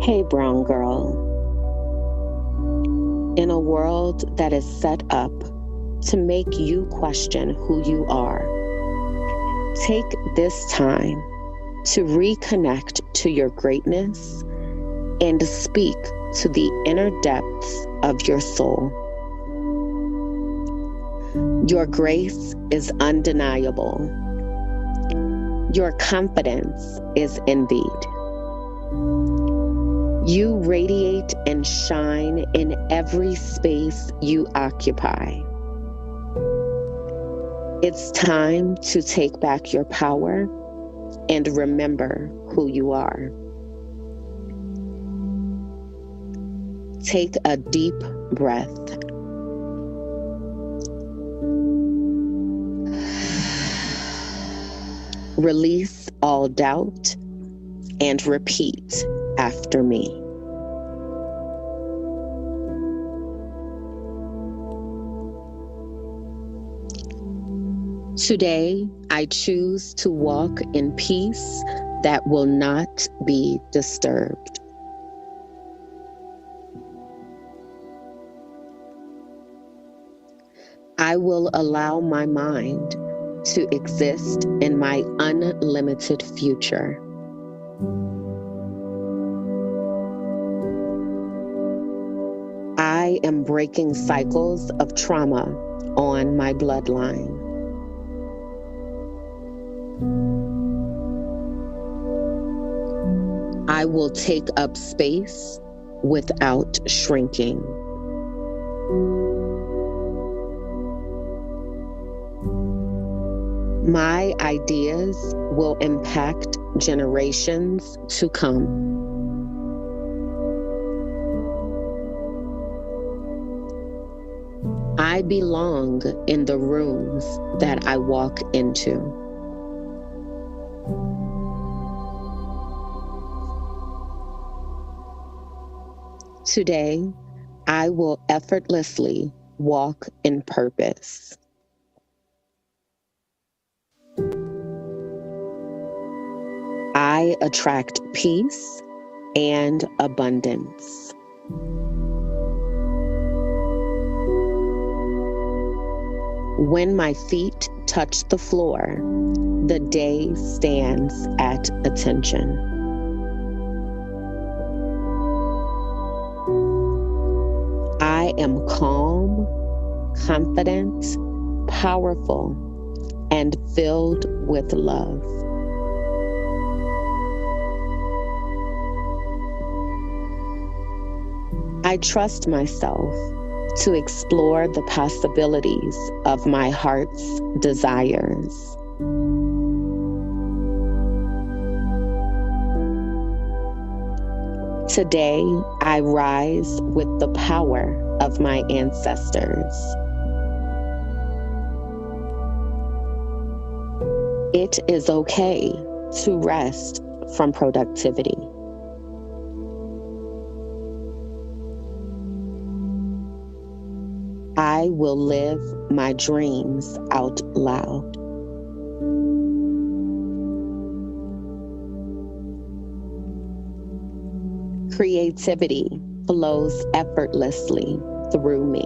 Hey, brown girl. In a world that is set up to make you question who you are, take this time to reconnect to your greatness and speak to the inner depths of your soul. Your grace is undeniable. Your confidence is envied. You radiate and shine in every space you occupy. It's time to take back your power and remember who you are. Take a deep breath. Release all doubt and repeat after me. Today, I choose to walk in peace that will not be disturbed. I will allow my mind to exist in my unlimited future. I am breaking cycles of trauma on my bloodline. I will take up space without shrinking. My ideas will impact generations to come. I belong in the rooms that I walk into. Today, I will effortlessly walk in purpose. I attract peace and abundance. When my feet touch the floor, the day stands at attention. I am calm, confident, powerful, and filled with love. I trust myself to explore the possibilities of my heart's desires. Today, I rise with the power of my ancestors. It is okay to rest from productivity. I will live my dreams out loud. Creativity flows effortlessly through me.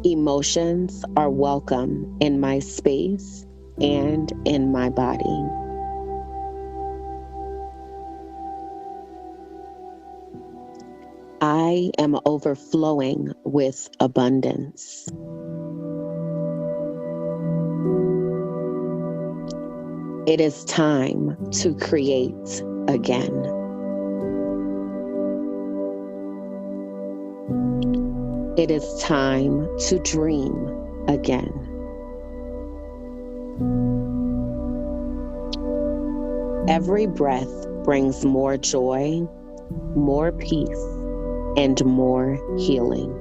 Emotions are welcome in my space and in my body. I am overflowing with abundance. It is time to create again. It is time to dream again. Every breath brings more joy, more peace, and more healing.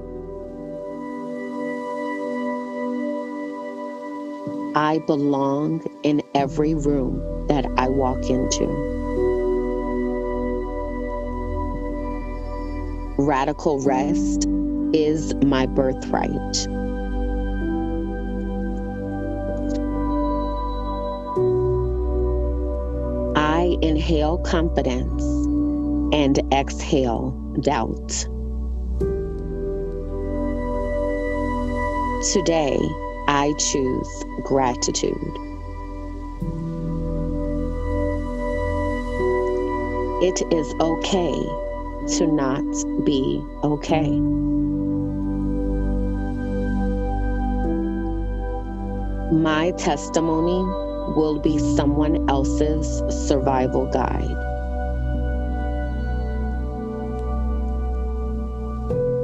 I belong in every room that I walk into. Radical rest is my birthright. Inhale confidence and exhale doubt. Today, I choose gratitude. It is okay to not be okay. My testimony will be someone else's survival guide.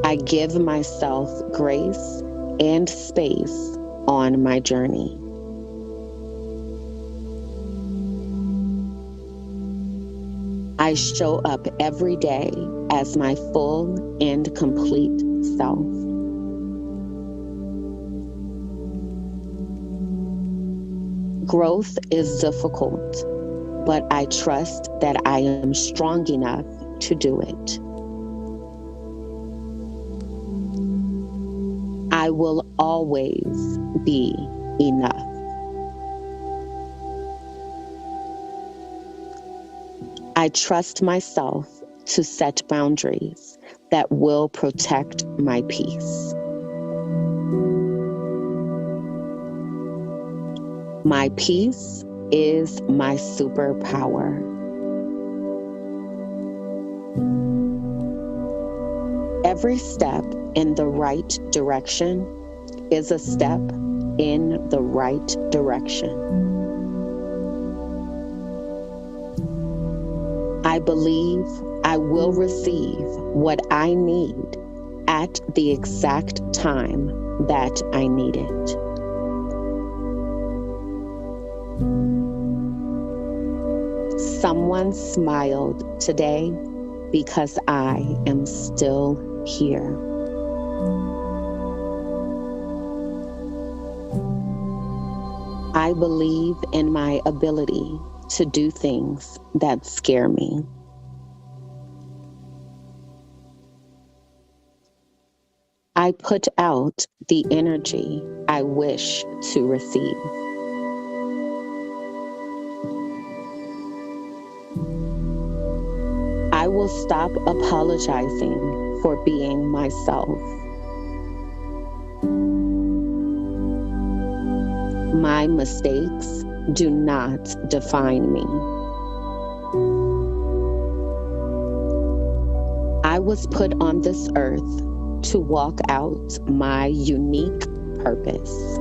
I give myself grace and space on my journey. I show up every day as my full and complete self. Growth is difficult, but I trust that I am strong enough to do it. I will always be enough. I trust myself to set boundaries that will protect my peace. My peace is my superpower. Every step in the right direction is a step in the right direction. I believe I will receive what I need at the exact time that I need it. Someone smiled today because I am still here. I believe in my ability to do things that scare me. I put out the energy I wish to receive. I will stop apologizing for being myself. My mistakes do not define me. I was put on this earth to walk out my unique purpose.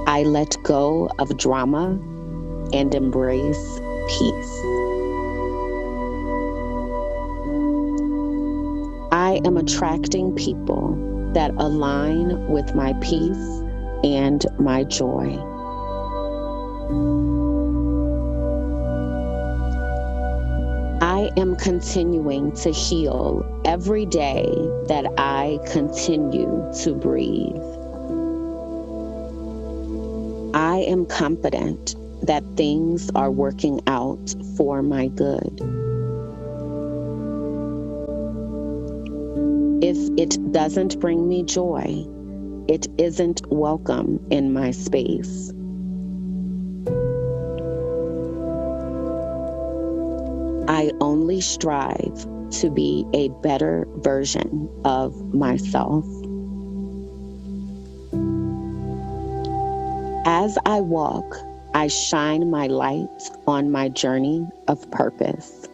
I let go of drama and embrace peace. I am attracting people that align with my peace and my joy. I am continuing to heal every day that I continue to breathe. I am confident that things are working out for my good. If it doesn't bring me joy, it isn't welcome in my space. I only strive to be a better version of myself. As I walk, I shine my light on my journey of purpose.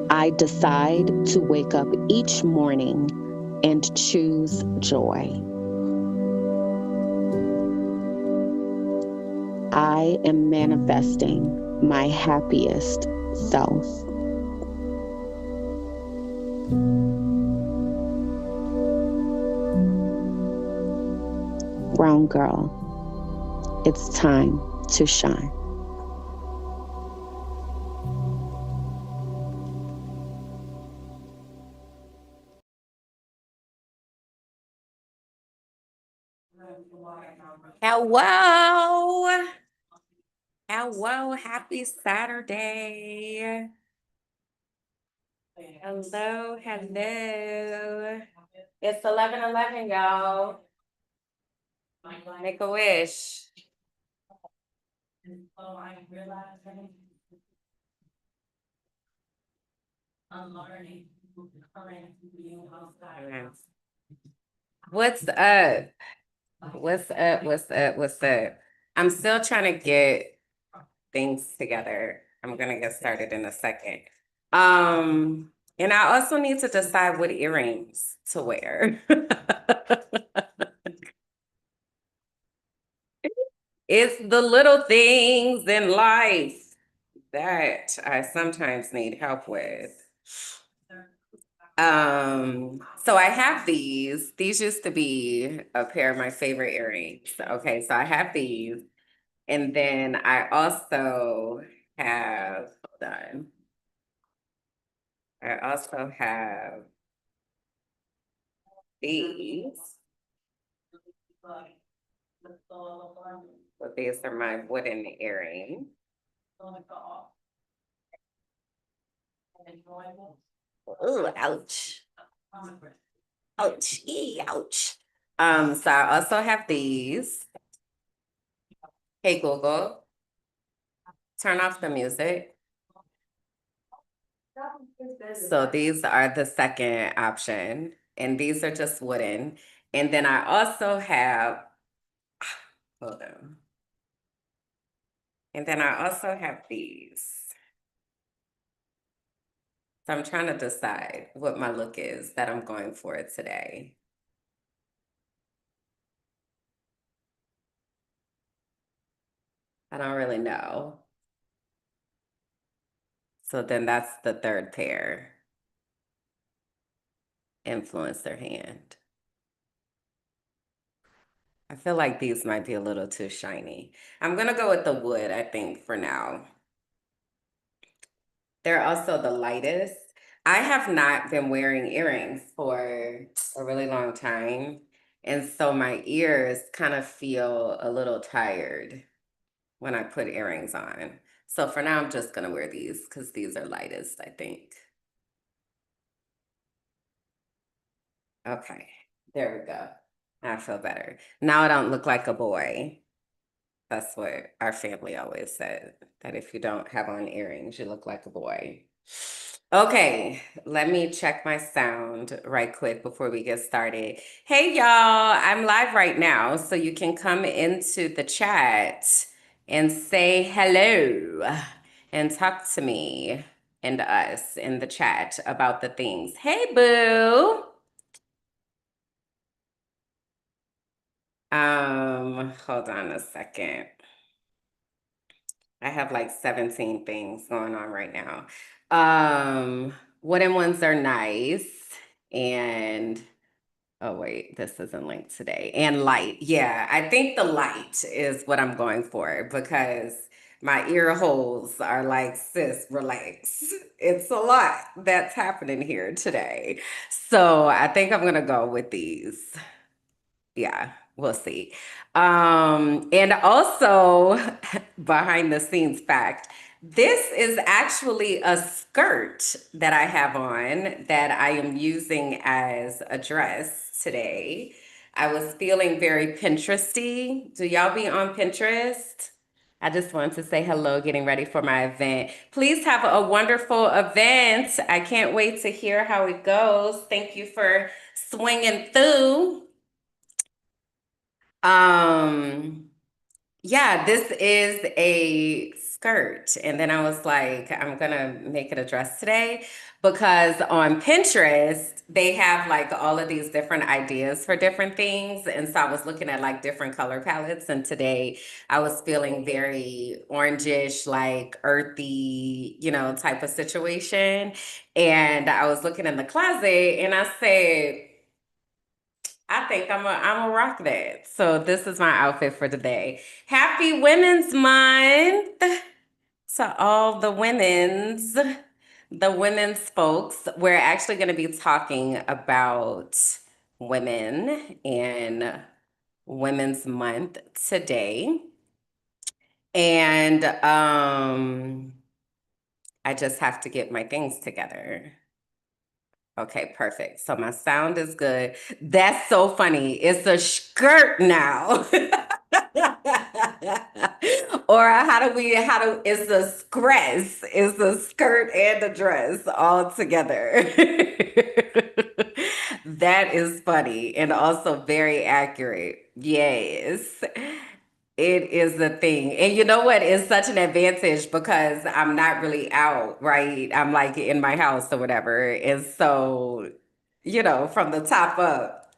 I decide to wake up each morning and choose joy. I am manifesting my happiest self. Brown girl, it's time to shine. Hello. Hello. Happy Saturday. Hello, hello. It's 11:11, y'all. Make a wish. What's up? What's up? What's up? What's up? I'm still trying to get things together. I'm gonna get started in a second. And I also need to decide what earrings to wear. It's the little things in life that I sometimes need help with. So I have these. These used to be a pair of my favorite earrings. Okay, so I have these. And then I also have, hold on. I also have these. So these are my wooden earrings. Ooh, ouch. Ouch. Ouch. So I also have these. Hey Google, turn off the music. So these are the second option, and these are just wooden. And then I also have, hold on. And then I also have these. So I'm trying to decide what my look is that I'm going for today. I don't really know. So then that's the third pair. Influencer hand. I feel like these might be a little too shiny. I'm gonna go with the wood, I think, for now. They're also the lightest. I have not been wearing earrings for a really long time. And so my ears kind of feel a little tired when I put earrings on. So for now, I'm just gonna wear these because these are lightest, I think. Okay, there we go. I feel better. Now I don't look like a boy. That's what our family always said, that if you don't have on earrings, you look like a boy. Okay, let me check my sound right quick before we get started. Hey, y'all, I'm live right now, so you can come into the chat and say hello and talk to me and us in the chat about the things. Hey, boo. Hold on a second. I have like 17 things going on right now. Wooden ones are nice. And oh wait, this isn't linked today. And light. Yeah, I think the light is what I'm going for because my ear holes are like, sis, relax. It's a lot that's happening here today. So I think I'm gonna go with these. Yeah, we'll see. And also behind the scenes fact, this is actually a skirt that I have on that I am using as a dress today. I was feeling very Pinteresty. Do y'all be on Pinterest? I just wanted to say hello, getting ready for my event. Please have a wonderful event. I can't wait to hear how it goes. Thank you for swinging through. Um, yeah, this is a skirt. And then I was like, I'm gonna make it a dress today because on Pinterest, they have like all of these different ideas for different things. And so I was looking at like different color palettes. And today I was feeling very orangish, like earthy, type of situation. And I was looking in the closet and I said, I think I'm a rock that. So this is my outfit for today. Happy Women's Month to all the women's folks. We're actually going to be talking about women and Women's Month today. And I just have to get my things together. Okay, perfect. So my sound is good. That's so funny. It's a skirt now. Or it's a scress. It's a skirt and a dress all together. That is funny and also very accurate. Yes. It is a thing. And you know what? It's such an advantage because I'm not really out, right? I'm like in my house or whatever. And so, from the top up,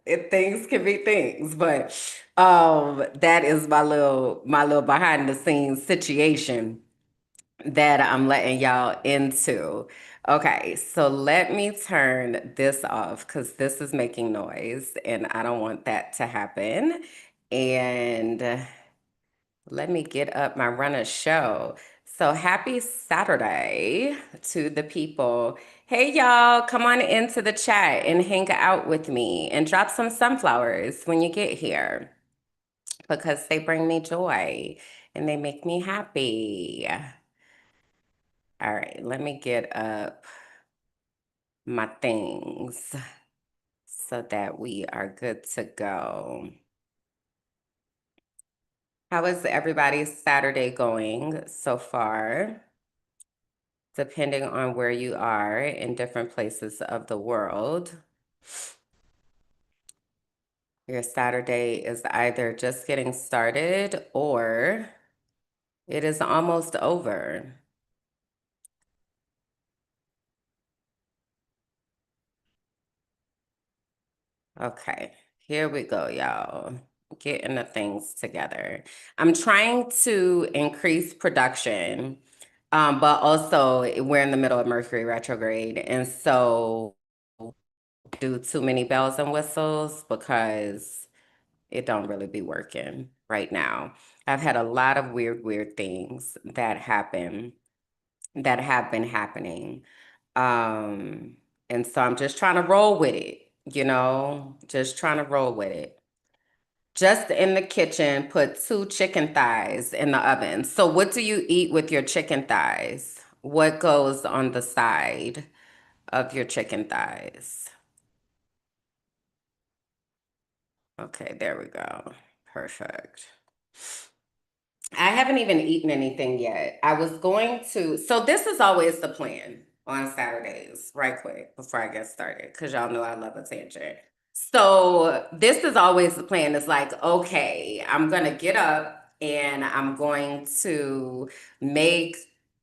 things can be things. But that is my little behind the scenes situation that I'm letting y'all into. Okay, so let me turn this off because this is making noise and I don't want that to happen. And let me get up my runner show. So happy Saturday to the people. Hey y'all, come on into the chat and hang out with me and drop some sunflowers when you get here because they bring me joy and they make me happy. All right, let me get up my things so that we are good to go. How is everybody's Saturday going so far? Depending on where you are in different places of the world, your Saturday is either just getting started or it is almost over. Okay, here we go, y'all. Getting the things together. I'm trying to increase production, but also we're in the middle of Mercury retrograde. And so do too many bells and whistles because it don't really be working right now. I've had a lot of weird things that have been happening. And so I'm just trying to roll with it, just trying to roll with it. Just in the kitchen, put 2 chicken thighs in the oven. So what do you eat with your chicken thighs? What goes on the side of your chicken thighs? Okay, there we go. Perfect. I haven't even eaten anything yet. I was going to, so this is always the plan on Saturdays, right quick, before I get started, because y'all know I love a tangent. So this is always the plan. It's like, okay, I'm going to get up and I'm going to make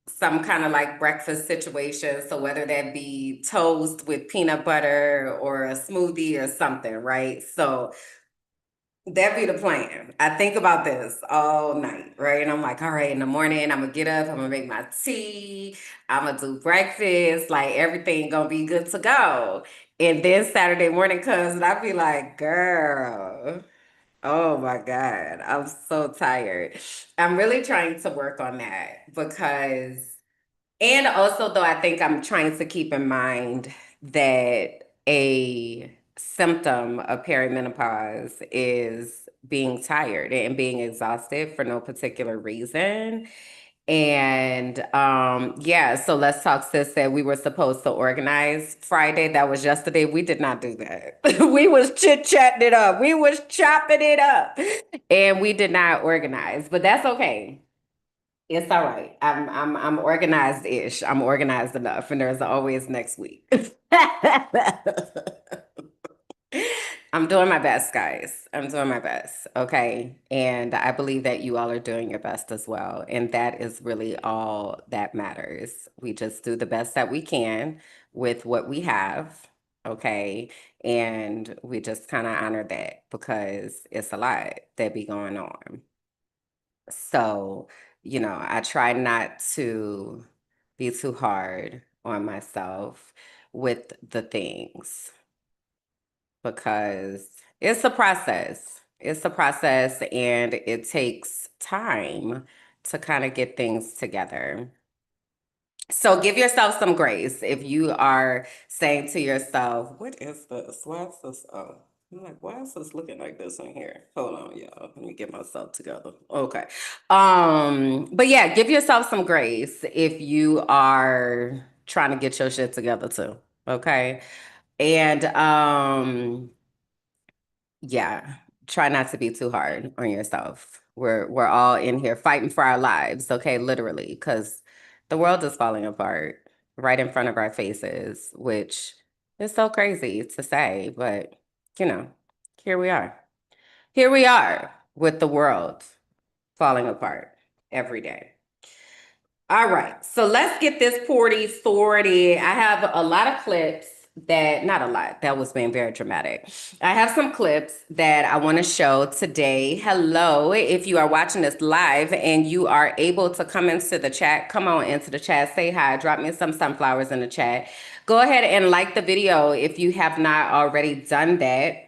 some kind of like breakfast situation. So whether that be toast with peanut butter or a smoothie or something, right? So that be the plan. I think about this all night, right? And I'm like, all right, in the morning, I'm gonna get up, I'm gonna make my tea, I'm gonna do breakfast, like everything gonna be good to go. And then Saturday morning comes and I be like, girl, oh my God, I'm so tired. I'm really trying to work on that because and also, though, I think I'm trying to keep in mind that a symptom of perimenopause is being tired and being exhausted for no particular reason. And yeah, so Let's Talk Sis said we were supposed to organize Friday. That was yesterday. We did not do that. We was chit-chatting it up. We was chopping it up. And we did not organize, but that's okay. It's all right. I'm organized-ish. I'm organized enough, and there's always next week. I'm doing my best, guys. I'm doing my best. Okay. And I believe that you all are doing your best as well. And that is really all that matters. We just do the best that we can with what we have. Okay. And we just kind of honor that because it's a lot that be going on. So, I try not to be too hard on myself with the things because it's a process. It's a process and it takes time to kind of get things together. So give yourself some grace if you are saying to yourself, what is this? Why is this? Oh, I'm like, why is this looking like this in here? Hold on, y'all. Let me get myself together. Okay. But yeah, give yourself some grace if you are trying to get your shit together too. Okay. And yeah, try not to be too hard on yourself. We're all in here fighting for our lives, okay, literally, because the world is falling apart right in front of our faces, which is so crazy to say, but you know, here we are. Here we are with the world falling apart every day. All right, so let's get this party sorted. I have a lot of clips that, not a lot, that was being very dramatic. I have some clips that I want to show today. Hello, if you are watching this live and you are able to come into the chat, come on into the chat, say hi, drop me some sunflowers in the chat. Go ahead and like the video if you have not already done that.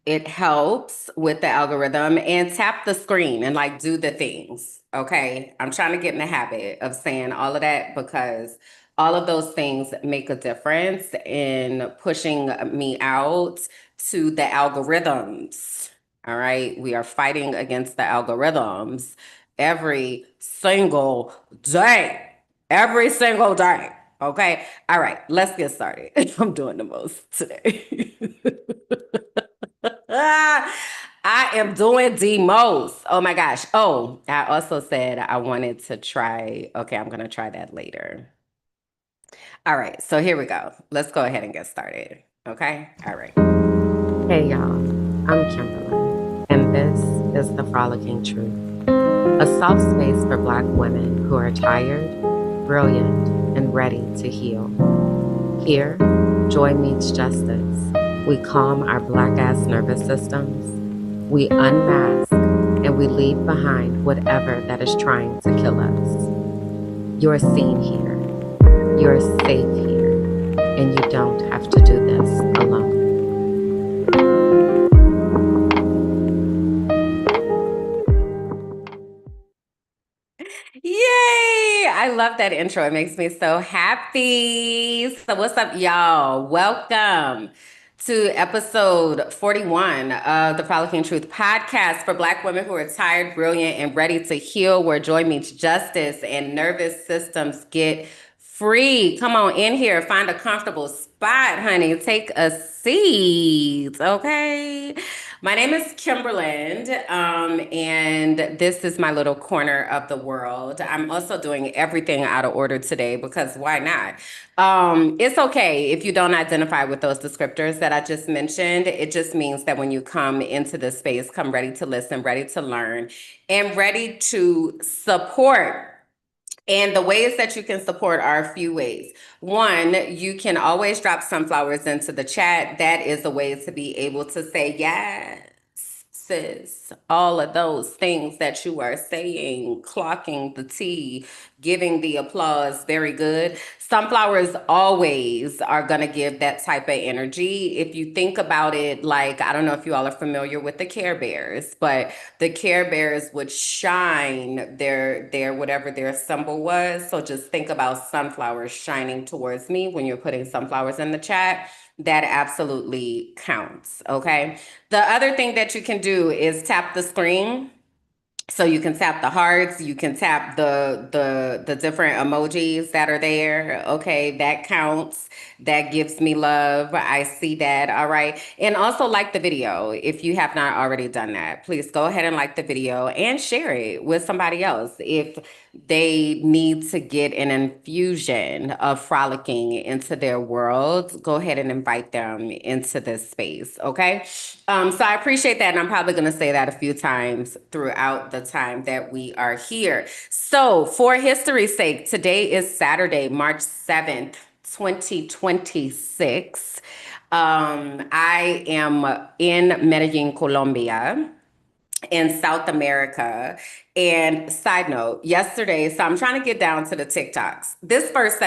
It helps with the algorithm, and tap the screen and like do the things. Okay. I'm trying to get in the habit of saying all of that because all of those things make a difference in pushing me out to the algorithms. All right. We are fighting against the algorithms every single day. Every single day. Okay. All right. Let's get started. I'm doing the most today. I am doing the most. Oh my gosh. Oh, I also said I wanted to try. Okay, I'm going to try that later. All right, so here we go. Let's go ahead and get started. Okay? All right. Hey, y'all. I'm Kimberly, and this is the Frolicking Truth, a soft space for Black women who are tired, brilliant, and ready to heal. Here, joy meets justice. We calm our Black-ass nervous systems. We unmask and we leave behind whatever that is trying to kill us. You're seen here. You're safe here. And you don't have to do this alone. Yay! I love that intro. It makes me so happy. So, what's up, y'all? Welcome to episode 41 of the Frolicking Truth podcast for Black women who are tired, brilliant, and ready to heal, where joy meets justice and nervous systems get free. Come on in here, find a comfortable spot, honey. Take a seat, okay? My name is Kimberland, and this is my little corner of the world. I'm also doing everything out of order today because why not? It's okay if you don't identify with those descriptors that I just mentioned. It just means that when you come into this space, come ready to listen, ready to learn, and ready to support. And the ways that you can support are a few ways. One, you can always drop sunflowers into the chat. That is a way to be able to say, yes, sis, all of those things that you are saying, clocking the tea, giving the applause, very good. Sunflowers always are going to give that type of energy. If you think about it, like, I don't know if you all are familiar with the Care Bears, but the Care Bears would shine their whatever their symbol was. So just think about sunflowers shining towards me when you're putting sunflowers in the chat. That absolutely counts. Okay. The other thing that you can do is tap the screen. So you can tap the hearts, you can tap the different emojis that are there. Okay, that counts. That gives me love. I see that. All right. And also like the video. If you have not already done that, please go ahead and like the video and share it with somebody else. If they need to get an infusion of frolicking into their world, go ahead and invite them into this space. Okay. So I appreciate that. And I'm probably going to say that a few times throughout the time that we are here. So for history's sake, today is Saturday, March 7th, 2026. I am in Medellin, Colombia, in South America. And side note, yesterday, so I'm trying to get down to the TikToks. This first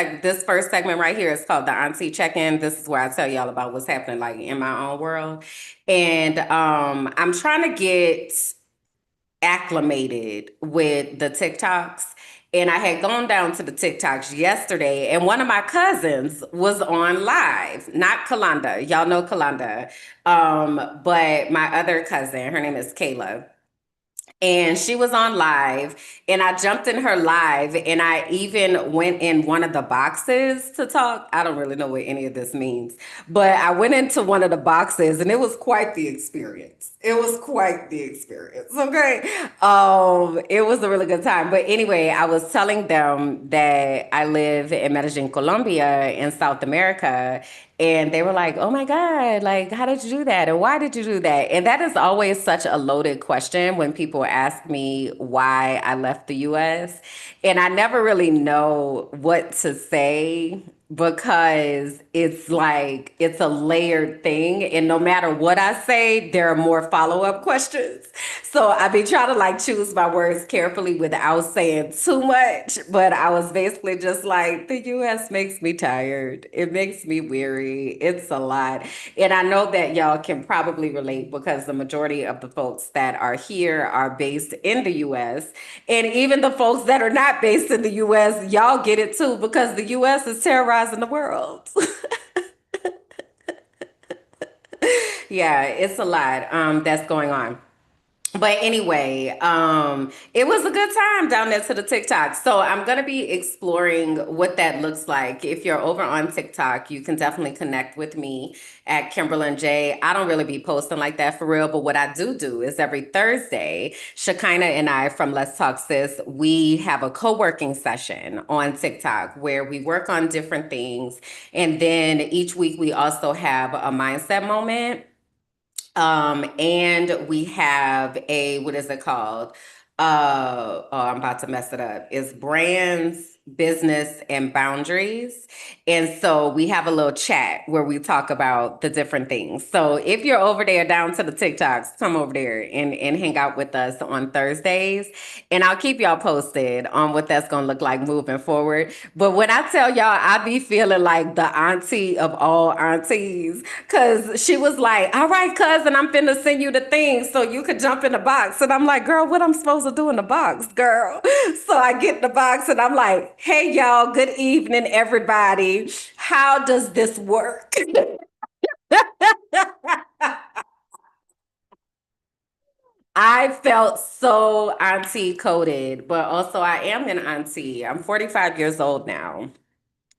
segment right here is called the Auntie Check-In. This is where I tell y'all about what's happening like in my own world. And I'm trying to get acclimated with the TikToks. And I had gone down to the TikToks yesterday, and one of my cousins was on live. Not Kalanda. Y'all know Kalanda. But my other cousin, her name is Kayla. and she was on live, and I jumped in her live, and I even went in one of the boxes to talk. I don't really know what any of this means, but I went into one of the boxes, and it was quite the experience. It was quite the experience. Okay. It was a really good time. But anyway, I was telling them that I live in Medellin, Colombia, in South America, and they were like, "Oh my God, like, how did you do that? And why did you do that?" And that is always such a loaded question when people ask me why I left the US. And I never really know what to say because it's like it's a layered thing. And no matter what I say, there are more follow-up questions. So I be trying to like choose my words carefully without saying too much. But I was basically just like, the US makes me tired. It makes me weary. It's a lot. And I know that y'all can probably relate because the majority of the folks that are here are based in the US. And even the folks that are not based in the US, y'all get it too because the US is terrorizing the world. Yeah, it's a lot that's going on. But anyway, it was a good time down there to the TikTok. So I'm gonna be exploring what that looks like. If you're over on TikTok, you can definitely connect with me at Kimberlyn J. I don't really be posting like that for real, but what I do is every Thursday, Shekinah and I from Let's Talk Sis, we have a co-working session on TikTok where we work on different things. And then each week we also have a mindset moment, and we have a, what is it called? Oh, I'm about to mess it up. It's brands, business, and boundaries. And so we have a little chat where we talk about the different things. So if you're over there down to the TikToks, come over there and hang out with us on Thursdays. And I'll keep y'all posted on what that's gonna look like moving forward. But when I tell y'all, I be feeling like the auntie of all aunties, cause she was like, "All right, cousin, I'm finna send you the thing so you could jump in the box." And I'm like, "Girl, what I'm supposed to do in the box, girl?" So I get in the box and I'm like, "Hey y'all, good evening, everybody. How does this work?" I felt so auntie coded, but also I am an auntie. I'm 45 years old now.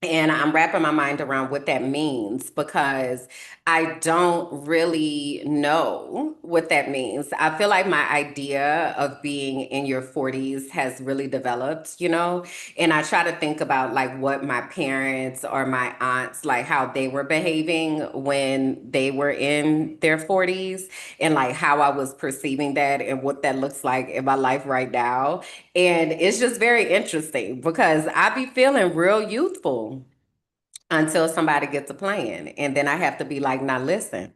And I'm wrapping my mind around what that means because I don't really know what that means. I feel like my idea of being in your 40s has really developed, you know? And I try to think about like what my parents or my aunts, like how they were behaving when they were in their 40s and like how I was perceiving that and what that looks like in my life right now. And it's just very interesting because I be feeling real youthful until somebody gets a plan. And then I have to be like, now listen,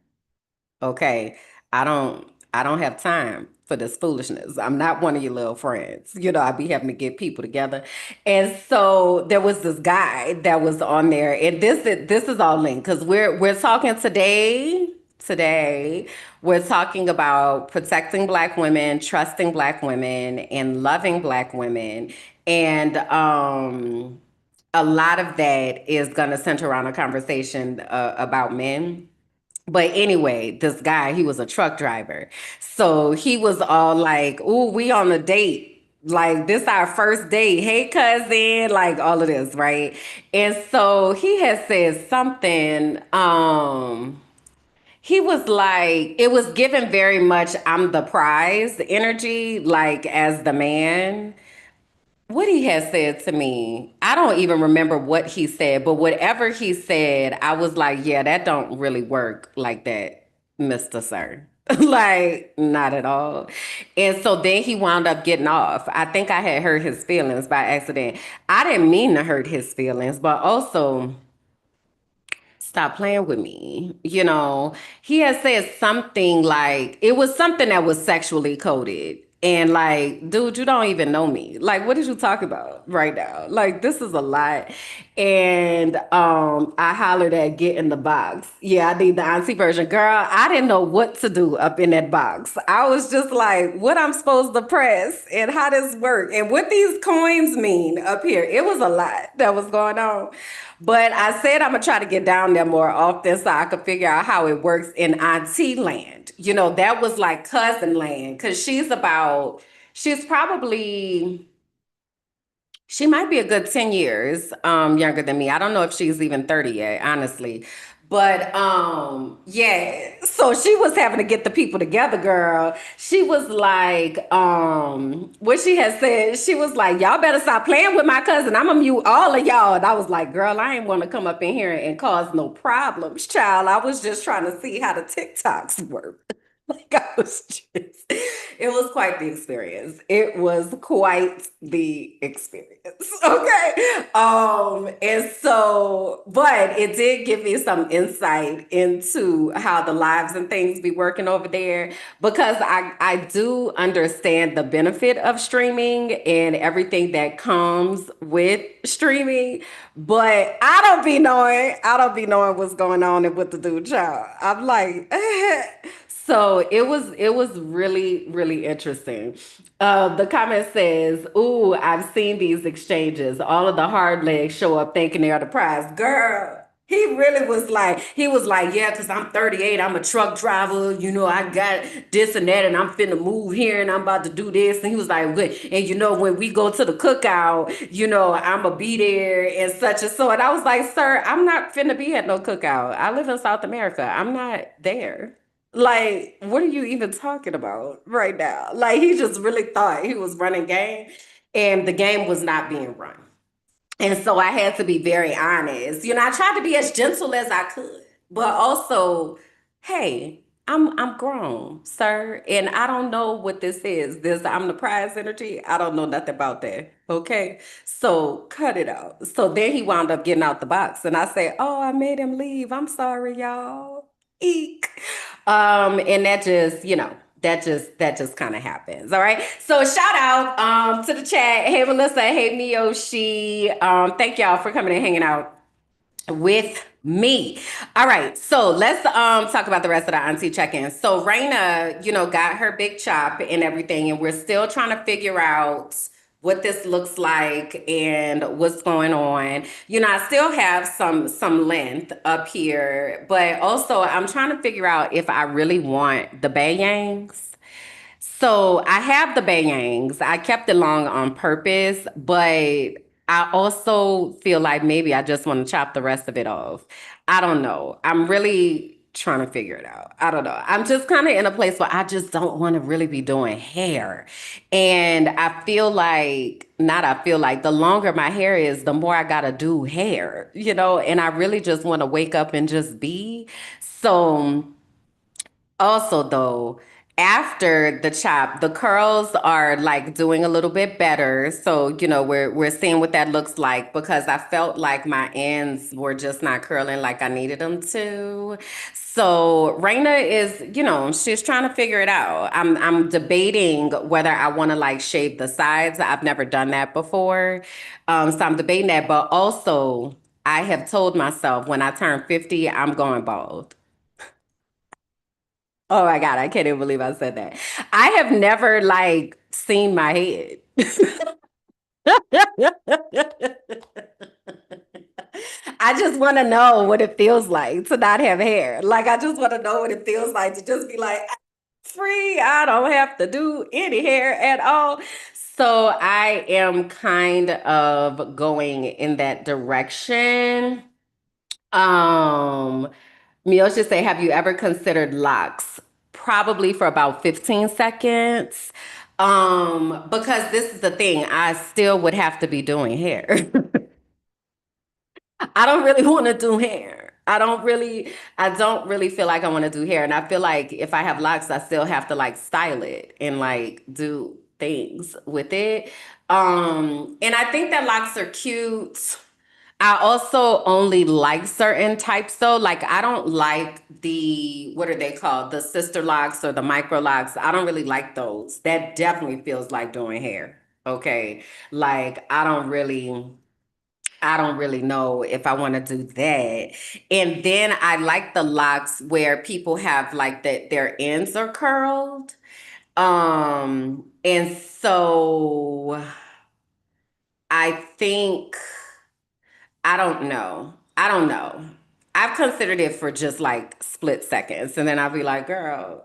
okay, I don't have time for this foolishness. I'm not one of your little friends. You know, I be having to get people together. And so there was this guy that was on there, and this is all linked because we're talking today. Today, we're talking about protecting Black women, trusting Black women, and loving Black women. And a lot of that is going to center around a conversation about men. But anyway, this guy, he was a truck driver. So he was all like, "Ooh, we on a date. Like, this our first date. Hey, cousin," like all of this, right? And so he had said something. He was like, it was given very much I'm the prize energy, like as the man. What he had said to me, I don't even remember what he said, but whatever he said, I was like, yeah, that don't really work like that, Mr. Sir. Like, not at all. And so then he wound up getting off. I think I had hurt his feelings by accident. I didn't mean to hurt his feelings, but also stop playing with me. You know, he had said something like it was something that was sexually coded. And like, dude, you don't even know me. Like, what did you talk about right now? Like, this is a lot. And I hollered at get in the box. Yeah, I need the auntie version. Girl, I didn't know what to do up in that box. I was just like, what I'm supposed to press and how this work and what these coins mean up here. It was a lot that was going on. But I said I'm gonna try to get down there more often so I could figure out how it works in auntie land. You know, that was like cousin land because she's about she's probably, she might be a good 10 years younger than me. I don't know if she's even 30 yet, honestly. But yeah, so she was having to get the people together, girl. She was like, what she had said, she was like, y'all better stop playing with my cousin. I'm gonna mute all of y'all. And I was like, girl, I ain't want to come up in here and cause no problems, child. I was just trying to see how the TikToks work. Like I was just, it was quite the experience. It was quite the experience. Okay. And so, but it did give me some insight into how the lives and things be working over there because I do understand the benefit of streaming and everything that comes with streaming, but I don't be knowing what's going on and what to do, child. I'm like, so it was really, really interesting. The comment says, "Ooh, I've seen these exchanges. All of the hard legs show up thinking they're the prize." Girl, he was like, yeah, because I'm 38, I'm a truck driver, I got this and that, and I'm finna move here and I'm about to do this. And he was like, good. And when we go to the cookout, I'ma be there and such and so. And I was like, sir, I'm not finna be at no cookout. I live in South America. I'm not there. Like, what are you even talking about right now? Like, he just really thought he was running game, and the game was not being run. And so I had to be very honest. I tried to be as gentle as I could, but also, hey, I'm grown, sir, and I don't know what this is. This I'm the prize energy. I don't know nothing about that. Okay. So cut it out. So then he wound up getting out the box, and I said, oh, I made him leave. I'm sorry, y'all. Eek. And that just, that just kind of happens. All right. So shout out to the chat. Hey Melissa, hey Miyoshi. Thank y'all for coming and hanging out with me. All right, so let's talk about the rest of the auntie check-ins. So Raina, got her big chop and everything, and we're still trying to figure out what this looks like and what's going on. I still have some length up here, but also I'm trying to figure out if I really want the bayangs. So I have the bangs. I kept it long on purpose, but I also feel like maybe I just want to chop the rest of it off. I don't know. I'm really trying to figure it out. I don't know. I'm just kind of in a place where I just don't want to really be doing hair. And I feel like the longer my hair is, the more I got to do hair, and I really just want to wake up and just be. So also, though, after the chop, the curls are like doing a little bit better. So, we're seeing what that looks like because I felt like my ends were just not curling like I needed them to. So, Raina is, she's trying to figure it out. I'm debating whether I want to like shave the sides. I've never done that before. So I'm debating that, but also I have told myself when I turn 50, I'm going bald. Oh my God, I can't even believe I said that. I have never like seen my head. I just want to know what it feels like to not have hair. Like, I just want to know what it feels like to just be like free. I don't have to do any hair at all. So I am kind of going in that direction. Um, Miosha say, have you ever considered locks? Probably for about 15 seconds. Because this is the thing, I still would have to be doing hair. I don't really want to do hair. I don't really feel like I want to do hair. And I feel like if I have locks, I still have to like style it and like do things with it. And I think that locks are cute. I also only like certain types though. Like I don't like the what are they called? The sister locks or the micro locks. I don't really like those. That definitely feels like doing hair. Okay. Like I don't really know if I want to do that. And then I like the locks where people have like that their ends are curled. And so I think I don't know. I don't know. I've considered it for just like split seconds, and then I'll be like, girl.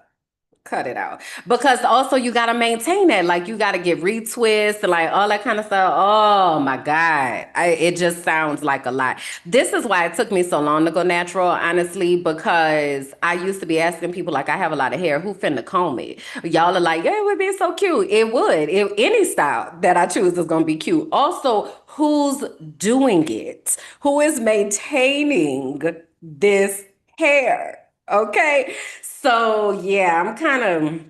Cut it out. Because also you gotta maintain that. Like you gotta get retwists and like all that kind of stuff. Oh my God. It just sounds like a lot. This is why it took me so long to go natural, honestly, because I used to be asking people like I have a lot of hair, who finna comb it? Y'all are like, yeah, it would be so cute. It would. If any style that I choose is gonna be cute. Also, who's doing it? Who is maintaining this hair? Okay. So yeah, I'm kind of,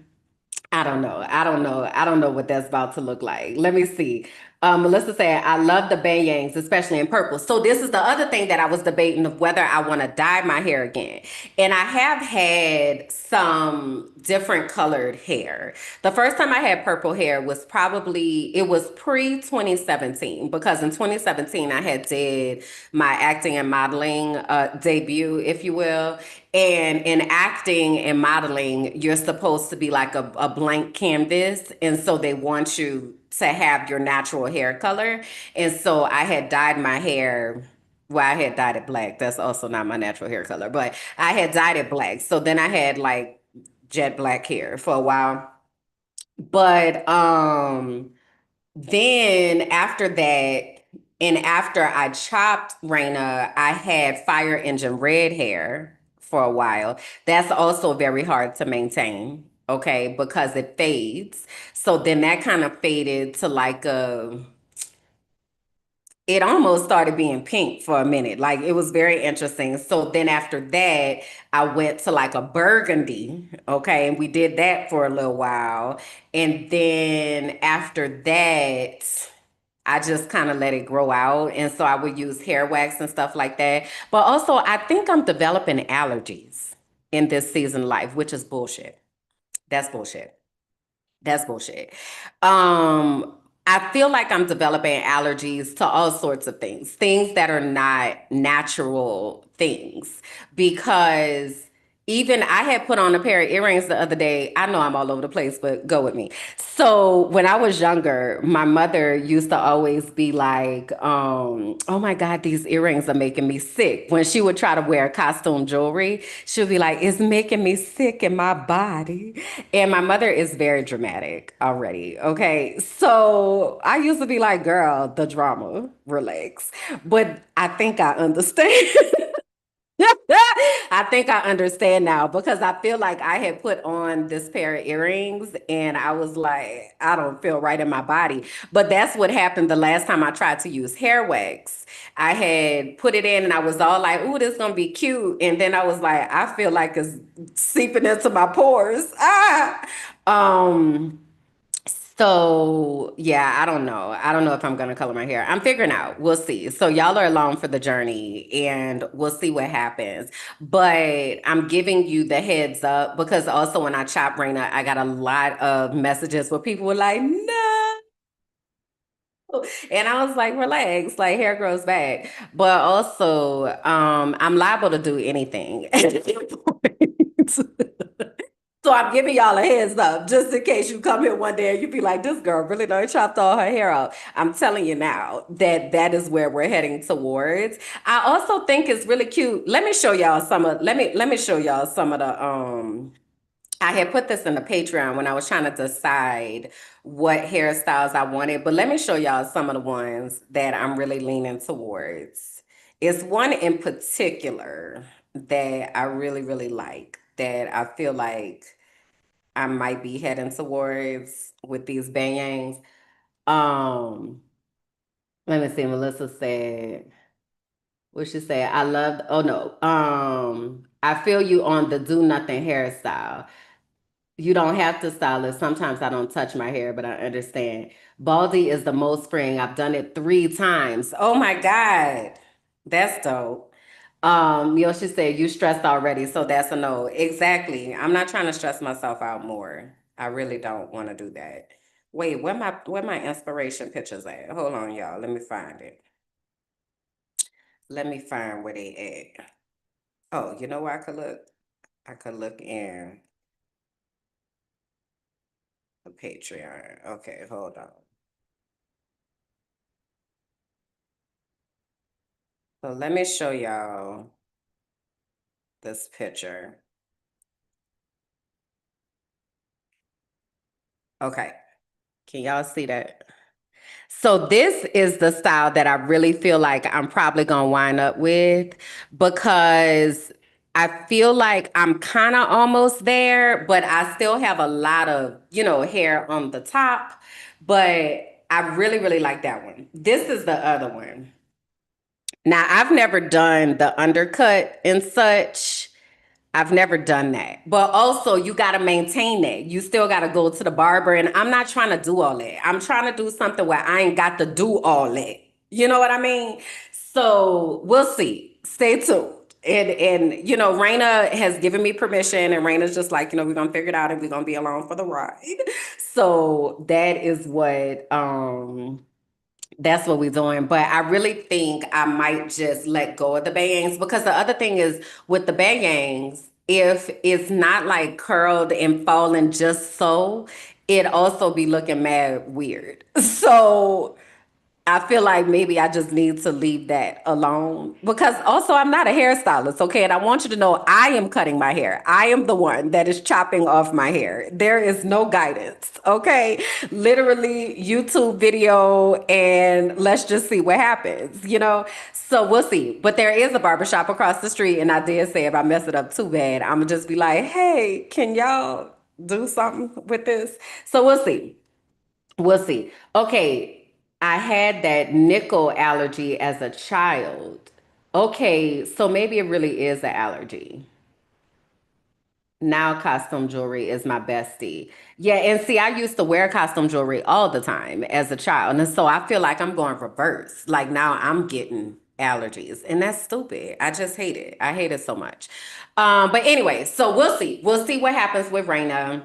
I don't know. I don't know. I don't know what that's about to look like. Let me see. Melissa said, I love the bangs, especially in purple. So this is the other thing that I was debating of whether I want to dye my hair again. And I have had some different colored hair. The first time I had purple hair was probably, it was pre 2017, because in 2017 I had did my acting and modeling debut, if you will. And in acting and modeling, you're supposed to be like a blank canvas. And so they want you to have your natural hair color. And so I had dyed my hair. Well, I had dyed it black. That's also not my natural hair color, but I had dyed it black. So then I had like jet black hair for a while. But then after that, and after I chopped Raina, I had fire engine red hair for a while. That's also very hard to maintain, okay, because it fades. So then that kind of faded to like a, it almost started being pink for a minute. Like it was very interesting. So then after that, I went to like a burgundy. Okay. And we did that for a little while. And then after that, I just kind of let it grow out. And so I would use hair wax and stuff like that. But also, I think I'm developing allergies in this season of life, which is bullshit. That's bullshit. That's bullshit. I feel like I'm developing allergies to all sorts of things that are not natural things. Because even I had put on a pair of earrings the other day. I know I'm all over the place, but go with me. So when I was younger, my mother used to always be like, oh my God, these earrings are making me sick. When she would try to wear costume jewelry, she would be like, it's making me sick in my body. And my mother is very dramatic already. Okay. So I used to be like, girl, the drama, relax. But I think I understand. I think I understand now, because I feel like I had put on this pair of earrings and I was like, I don't feel right in my body. But that's what happened the last time I tried to use hair wax. I had put it in and I was all like, ooh, this is gonna be cute. And then I was like, I feel like it's seeping into my pores. Ah. Um, so yeah, I don't know. I don't know if I'm gonna color my hair. I'm figuring out. We'll see. So y'all are along for the journey and we'll see what happens. But I'm giving you the heads up, because also when I chop Raina, I got a lot of messages where people were like, no. And I was like, relax, like hair grows back. But also, I'm liable to do anything at this point. So I'm giving y'all a heads up, just in case you come here one day and you be like, this girl really done chopped all her hair off. I'm telling you now that that is where we're heading towards. I also think it's really cute. Let me show y'all some of the I had put this in the Patreon when I was trying to decide what hairstyles I wanted, but let me show y'all some of the ones that I'm really leaning towards. It's one in particular that I really, really like, that I feel like I might be heading towards with these bangs. Um, Let me see. Melissa said, what she said? I love, oh no. I feel you on the do nothing hairstyle. You don't have to style it. Sometimes I don't touch my hair, but I understand. Baldy is the most freeing. I've done it 3 times. Oh my God. That's dope. Yoshi said you stressed already, so that's a no. Exactly. I'm not trying to stress myself out more. I really don't want to do that. Wait, where my inspiration pictures at? Hold on, y'all. Let me find it. Let me find where they at. Oh, you know where I could look? I could look in the Patreon. Okay, hold on. So let me show y'all this picture. Okay. Can y'all see that? So this is the style that I really feel like I'm probably gonna wind up with because I feel like I'm kind of almost there, but I still have a lot of, hair on the top. But I really, really like that one. This is the other one. Now, I've never done the undercut and such. I've never done that. But also, you got to maintain that. You still got to go to the barber. And I'm not trying to do all that. I'm trying to do something where I ain't got to do all that. You know what I mean? So we'll see. Stay tuned. And Raina has given me permission, and Raina's just like, we're gonna figure it out and we're gonna be along for the ride. So that's what we're doing. But I really think I might just let go of the bangs because the other thing is with the bangs, if it's not like curled and falling just so, it also be looking mad weird. So I feel like maybe I just need to leave that alone because also I'm not a hairstylist, okay? And I want you to know I am cutting my hair. I am the one that is chopping off my hair. There is no guidance, okay? Literally YouTube video and let's just see what happens. So we'll see. But there is a barbershop across the street and I did say if I mess it up too bad, I'm gonna just be like, hey, can y'all do something with this? So we'll see. We'll see. Okay, I had that nickel allergy as a child. Okay, so maybe it really is an allergy. Now costume jewelry is my bestie. Yeah, and see, I used to wear costume jewelry all the time as a child. And so I feel like I'm going reverse. Like now I'm getting allergies. And that's stupid. I just hate it. I hate it so much. But anyway, so we'll see. We'll see what happens with Raina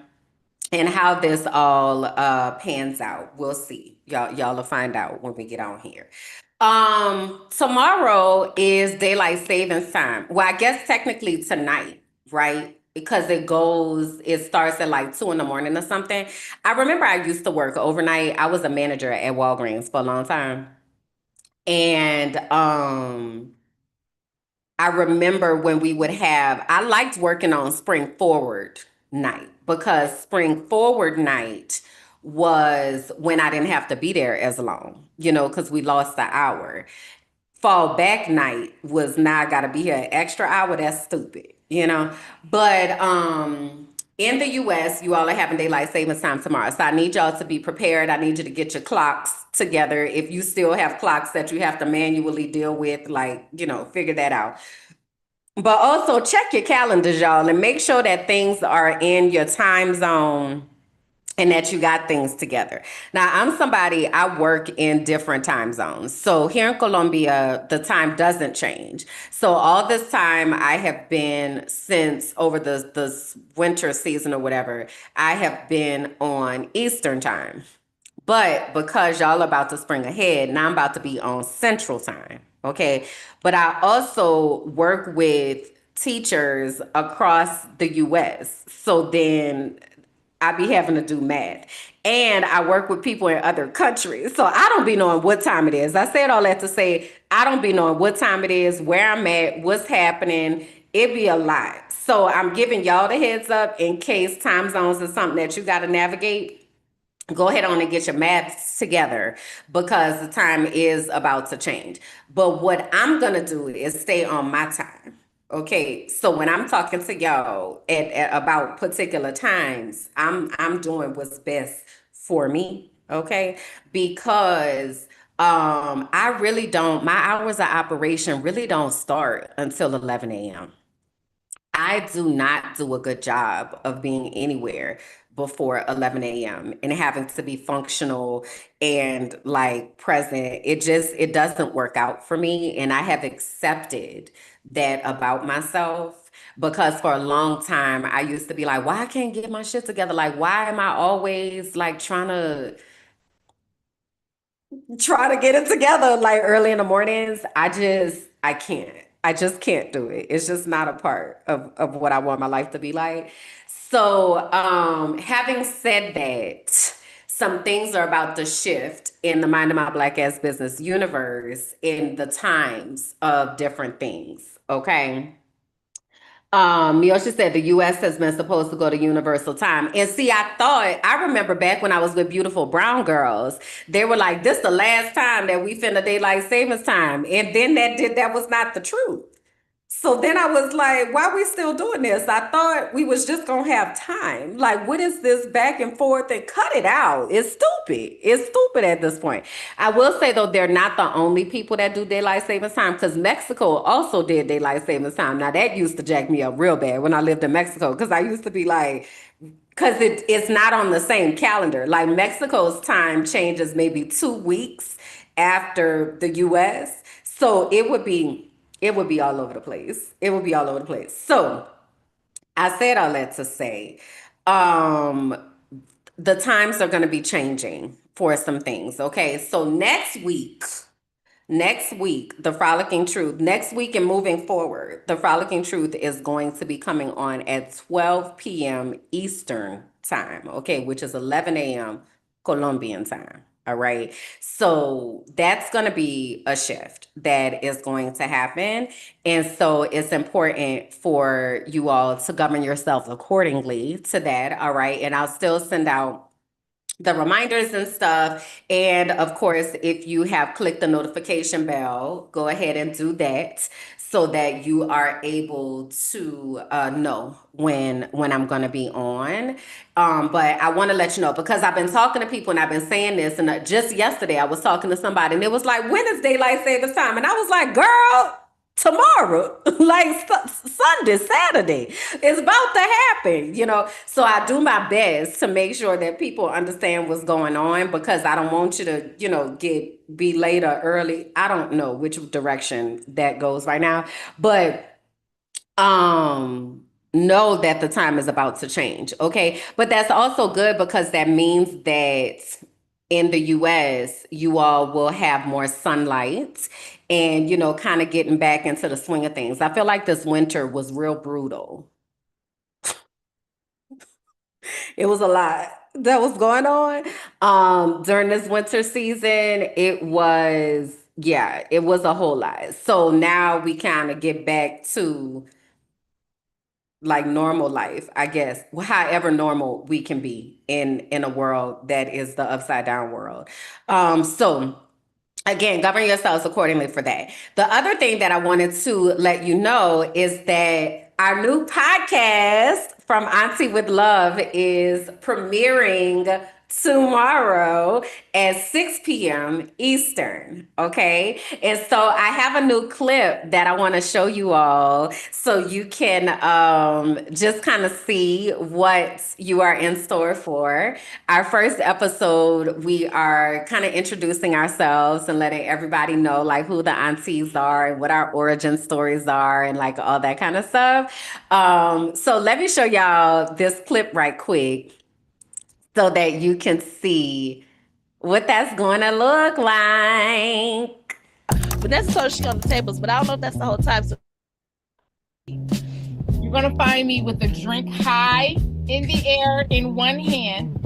and how this all pans out. We'll see. Y'all will find out when we get on here. Tomorrow is daylight savings time. Well, I guess technically tonight, right? Because it starts at like 2 in the morning or something. I remember I used to work overnight. I was a manager at Walgreens for a long time. And I remember when I liked working on Spring Forward night because Spring Forward night was when I didn't have to be there as long, because we lost the hour. Fall back night was now I got to be here an extra hour. That's stupid. But in the US, you all are having daylight savings time tomorrow. So I need y'all to be prepared. I need you to get your clocks together. If you still have clocks that you have to manually deal with, like, figure that out. But also check your calendars, y'all, and make sure that things are in your time zone and that you got things together. Now, I work in different time zones. So here in Colombia, the time doesn't change. So all this time I have been since over the winter season or whatever, I have been on Eastern time. But because y'all about to spring ahead, now I'm about to be on Central time. Okay. But I also work with teachers across the US. So then I be having to do math. And I work with people in other countries. So I don't be knowing what time it is. I said all that to say I don't be knowing what time it is, where I'm at, what's happening. It be a lot. So I'm giving y'all the heads up in case time zones is something that you got to navigate. Go ahead on and get your maths together because the time is about to change. But what I'm going to do is stay on my time. Okay, so when I'm talking to y'all about particular times, I'm doing what's best for me, okay? Because I really don't my hours of operation really don't start until 11 a.m. I do not do a good job of being anywhere before 11 a.m. and having to be functional and like present. It doesn't work out for me. And I have accepted that about myself because for a long time I used to be like, why I can't get my shit together? Like, why am I always like try to get it together like early in the mornings. I can't. I just can't do it. It's just not a part of what I want my life to be like. So, having said that, some things are about to shift in the Mind of My Black Ass Business universe in the times of different things. Okay. Miosha said the US has been supposed to go to universal time. And see, I remember back when I was with Beautiful Brown Girls, they were like, this the last time that we finna daylight savings time. And then that was not the truth. So then I was like, why are we still doing this? I thought we was just gonna have time. Like, what is this back and forth, and cut it out? It's stupid. It's stupid at this point. I will say though, they're not the only people that do daylight savings time, because Mexico also did daylight savings time. Now that used to jack me up real bad when I lived in Mexico, because I used to be like, because it's not on the same calendar. Like Mexico's time changes maybe 2 weeks after the US. So it would be all over the place. It would be all over the place. So I said all that to say, um, the times are going to be changing for some things. Okay. So next week, the Frolicking Truth, next week and moving forward, the Frolicking Truth is going to be coming on at 12 p.m. Eastern time, okay, which is 11 a.m. Colombian time. All right. So that's going to be a shift that is going to happen. And so it's important for you all to govern yourselves accordingly to that. All right. And I'll still send out the reminders and stuff. And of course, if you have clicked the notification bell, go ahead and do that so that you are able to know when I'm going to be on. But I want to let you know, because I've been talking to people and I've been saying this, and just yesterday I was talking to somebody and it was like, when is daylight savings time? And I was like, girl, tomorrow, like Sunday, Saturday, it's about to happen. So I do my best to make sure that people understand what's going on, because I don't want you to be late or early. I don't know which direction that goes right now, but know that the time is about to change. Okay. But that's also good, because that means that in the US, you all will have more sunlight and, kind of getting back into the swing of things. I feel like this winter was real brutal. It was a lot that was going on during this winter season. It was a whole lot. So now we kind of get back to like normal life, I guess, however normal we can be in a world that is the upside down world. So again, govern yourselves accordingly for that. The other thing that I wanted to let you know is that our new podcast from Auntie with Love is premiering tomorrow at 6 p.m. Eastern. Okay. And so I have a new clip that I want to show you all so you can just kind of see what you are in store for. Our first episode, we are kind of introducing ourselves and letting everybody know like who the aunties are and what our origin stories are and like all that kind of stuff. So let me show y'all this clip right quick, so that you can see what that's going to look like. Vanessa told she on the tables, but I don't know if that's the whole time. So you're going to find me with a drink high in the air in one hand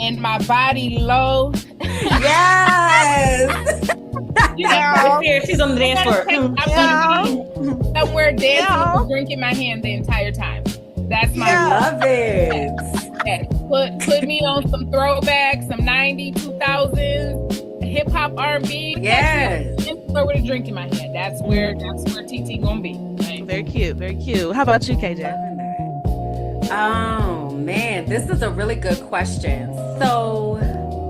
and my body low. Yes. She's on the dance floor. I'm going to be somewhere dancing with a drink in my hand the entire time. That's my love it. Put me on some throwbacks, some 90s, 2000s, hip hop, R&B. Yes. With a drink in my hand. That's where TT gonna be. Right? Very cute, very cute. How about you, KJ? Oh man, this is a really good question. So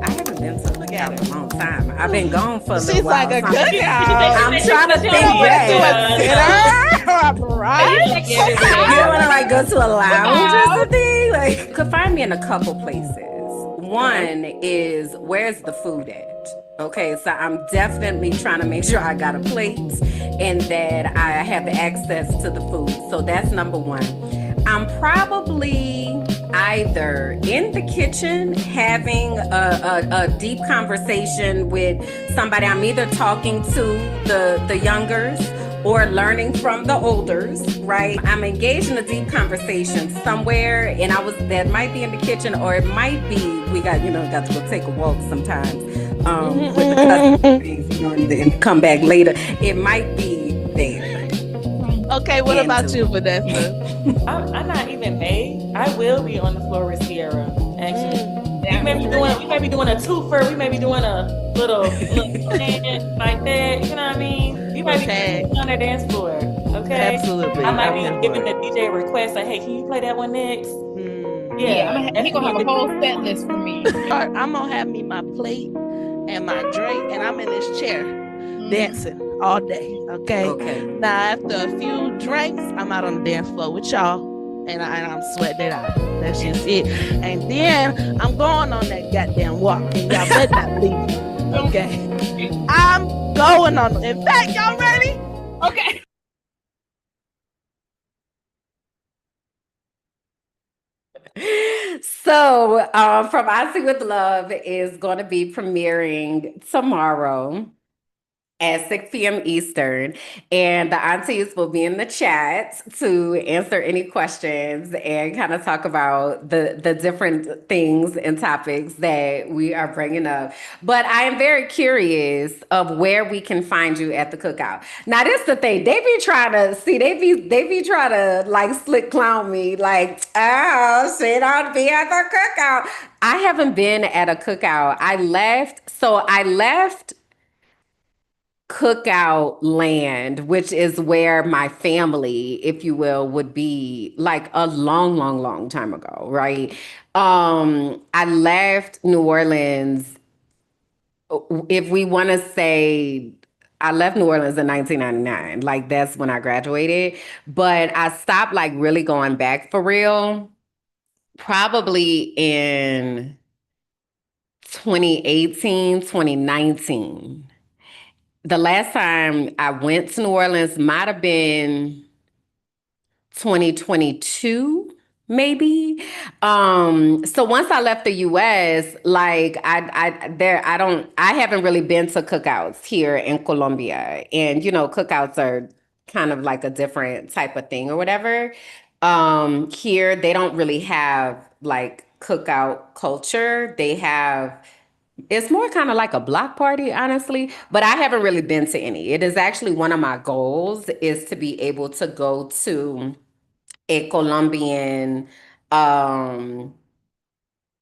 I haven't been to a gal in a long time. I've been gone for a little while. She's like a good I'm trying to think back. Right? You want to like go to a lounge or something? Like, you could find me in a couple places. One is, where's the food at? Okay, so I'm definitely trying to make sure I got a plate and that I have access to the food. So that's number one. I'm probably either in the kitchen having a deep conversation with somebody. I'm either talking to the youngers or learning from the olders, right? I'm engaged in a deep conversation somewhere, and that might be in the kitchen, or it might be we got to go take a walk sometimes with the cousins, and then come back later. It might be there. Okay, what And about do. you, Vanessa? I'm not even A. I will be on the floor with Sierra. Actually, we may be doing a twofer. We may be doing a little dance like that. You know what I mean? We might be on the dance floor. Okay. Absolutely. I might be giving the DJ a request like, hey, can you play that one next? Yeah, he gonna have a whole set list for me. I'm gonna have me my plate and my drink, and I'm in this chair dancing all day. Okay. Now after a few drinks, I'm out on the dance floor with y'all, and I'm sweating it out. That's just it. And then I'm going on that goddamn walk, and y'all better not leave me. Okay. I'm going on. In fact, y'all ready? Okay. So, From Auntie with Love is going to be premiering tomorrow at 6 p.m. Eastern, and the aunties will be in the chat to answer any questions and kind of talk about the different things and topics that we are bringing up. But I am very curious of where we can find you at the cookout. Now, this is the thing. They be trying to trying to like slick clown me, like, oh, she don't be at the cookout. I haven't been at a cookout. I left cookout land, which is where my family, if you will, would be, like a long, long, long time ago, right? I left New Orleans, if we want to say, I left New Orleans in 1999. Like, that's when I graduated. But I stopped, like, really going back for real probably in 2018, 2019. The last time I went to New Orleans might have been 2022, maybe. So once I left the US, like I haven't really been to cookouts here in Colombia. And cookouts are kind of like a different type of thing or whatever. Here they don't really have like cookout culture. It's more kind of like a block party, honestly, but I haven't really been to any. It is actually one of my goals is to be able to go to a Colombian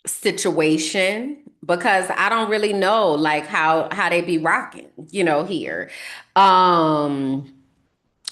situation, because I don't really know like how they be rocking, here.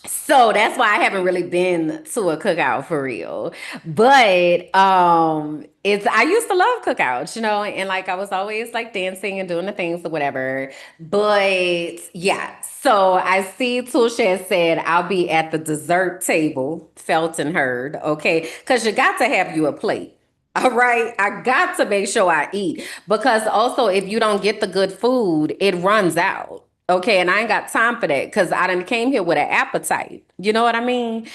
So that's why I haven't really been to a cookout for real. But I used to love cookouts, and like I was always like dancing and doing the things or whatever. But yeah, so I see Tulsha said I'll be at the dessert table, felt and heard, okay? Because you got to have you a plate. All right, I got to make sure I eat, because also if you don't get the good food, it runs out. Okay, and I ain't got time for that because I done came here with an appetite. You know what I mean?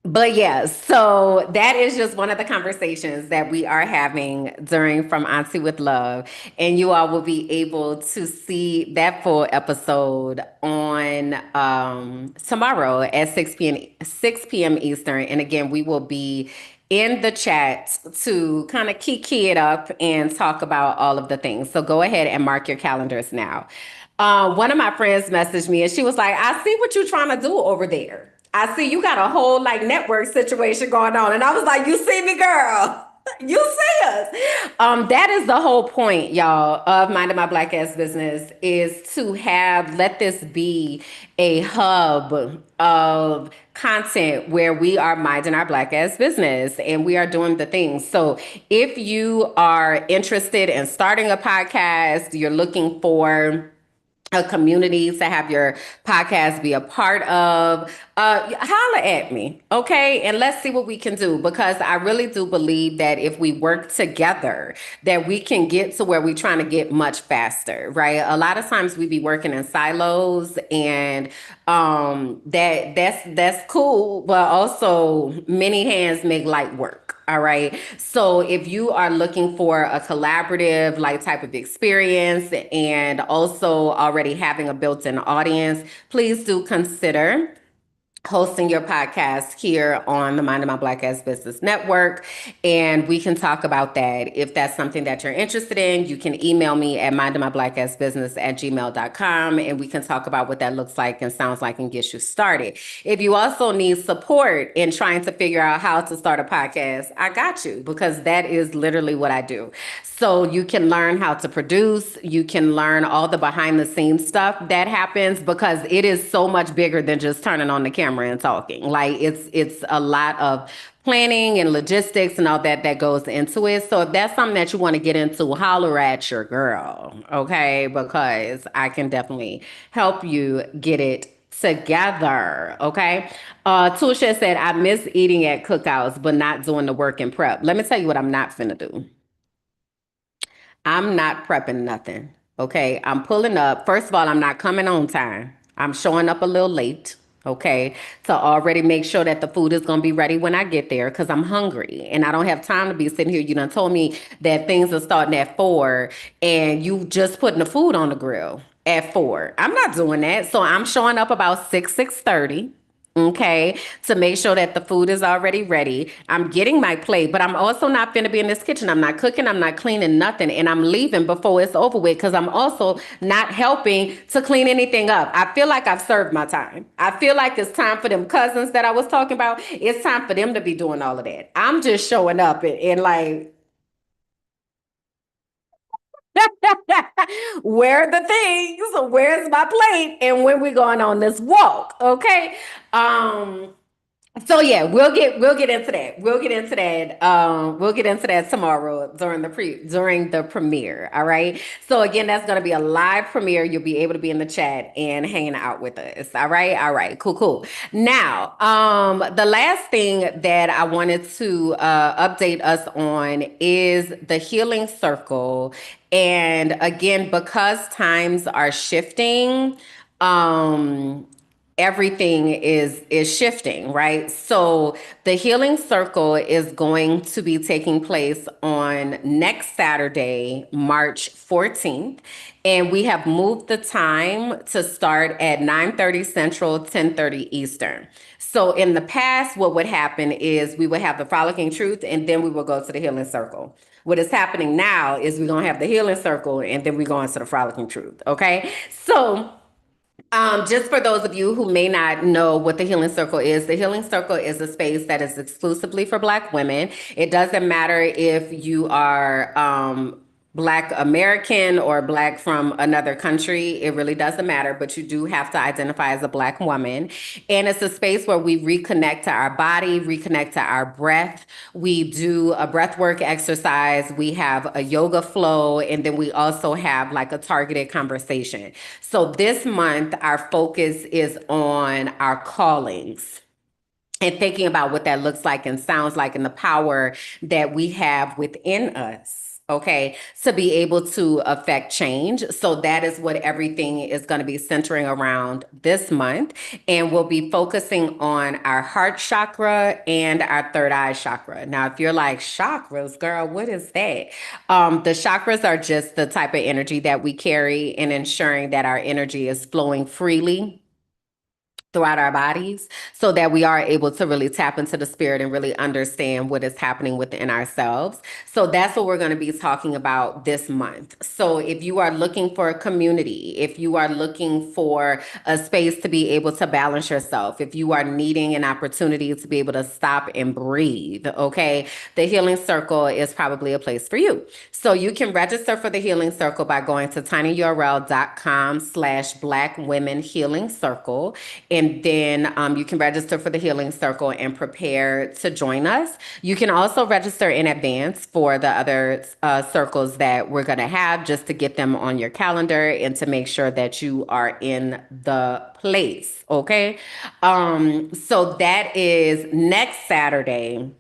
But yeah, so that is just one of the conversations that we are having during From Auntie with Love. And you all will be able to see that full episode on tomorrow at 6 p.m. Eastern. And again, we will be in the chat to kind of kiki it up and talk about all of the things. So go ahead and mark your calendars now. One of my friends messaged me and she was like, I see what you're trying to do over there. I see you got a whole like network situation going on. And I was like, you see me, girl. You see us. That is the whole point, y'all, of Minding My Black Ass Business, is to let this be a hub of content where we are minding our Black ass business and we are doing the things. So if you are interested in starting a podcast, you're looking for a community to have your podcast be a part of, holla at me, okay? And let's see what we can do, because I really do believe that if we work together, that we can get to where we're trying to get much faster, right? A lot of times we be working in silos, and that's cool, but also many hands make light work. All right. So if you are looking for a collaborative like type of experience and also already having a built-in audience, please do consider hosting your podcast here on the Mind of My Black Ass Business Network. And we can talk about that. If that's something that you're interested in, you can email me at mindofmyblackassbusiness@gmail.com, and we can talk about what that looks like and sounds like and get you started. If you also need support in trying to figure out how to start a podcast, I got you, because that is literally what I do. So you can learn how to produce, you can learn all the behind the scenes stuff that happens, because it is so much bigger than just turning on the camera and talking. Like it's a lot of planning and logistics and all that goes into it. So if that's something that you want to get into, holler at your girl, okay? Because I can definitely help you get it together, okay? Tusha said, I miss eating at cookouts, but not doing the work and prep. Let me tell you what I'm not finna do. I'm not prepping nothing. Okay. I'm pulling up. First of all, I'm not coming on time. I'm showing up a little late. Okay. To already make sure that the food is going to be ready when I get there, because I'm hungry and I don't have time to be sitting here. You done told me that things are starting at 4 and you just putting the food on the grill at 4. I'm not doing that. So I'm showing up about 6:30. Okay, to make sure that the food is already ready. I'm getting my plate, but I'm also not finna be in this kitchen. I'm not cooking, I'm not cleaning nothing, and I'm leaving before it's over with, because I'm also not helping to clean anything up. I feel like I've served my time. I feel like it's time for them cousins that I was talking about. It's time for them to be doing all of that. I'm just showing up and like, where are the things? Where's my plate? And when we going on this walk, okay? So yeah, we'll get into that. We'll get into that. We'll get into that tomorrow during the premiere. All right. So again, that's gonna be a live premiere. You'll be able to be in the chat and hanging out with us. All right. All right. Cool. Now, the last thing that I wanted to update us on is the healing circle. And again, because times are shifting, everything is shifting, right? So the healing circle is going to be taking place on next Saturday, March 14th. And we have moved the time to start at 9:30 Central, 10:30 Eastern. So in the past, what would happen is we would have the Frolicking Truth, and then we will go to the healing circle. What is happening now is we're going to have the healing circle, and then we go into the Frolicking Truth, okay? So just for those of you who may not know what the Healing Circle is, the Healing Circle is a space that is exclusively for Black women. It doesn't matter if you are Black American or Black from another country. It really doesn't matter, but you do have to identify as a Black woman. And it's a space where we reconnect to our body, reconnect to our breath. We do a breath work exercise. We have a yoga flow, and then we also have like a targeted conversation. So this month, our focus is on our callings and thinking about what that looks like and sounds like, and the power that we have within us. Okay, to be able to affect change. So that is what everything is going to be centering around this month. And we'll be focusing on our heart chakra and our third eye chakra. Now, if you're like, chakras, girl, what is that? The chakras are just the type of energy that we carry in ensuring that our energy is flowing freely throughout our bodies, so that we are able to really tap into the spirit and really understand what is happening within ourselves. So that's what we're going to be talking about this month. So if you are looking for a community, if you are looking for a space to be able to balance yourself, if you are needing an opportunity to be able to stop and breathe, okay, the Healing Circle is probably a place for you. So you can register for the Healing Circle by going to tinyurl.com/Black Women Healing Circle. And then you can register for the Healing Circle and prepare to join us. You can also register in advance for the other circles that we're going to have, just to get them on your calendar and to make sure that you are in the place. Okay. So that is next Saturday,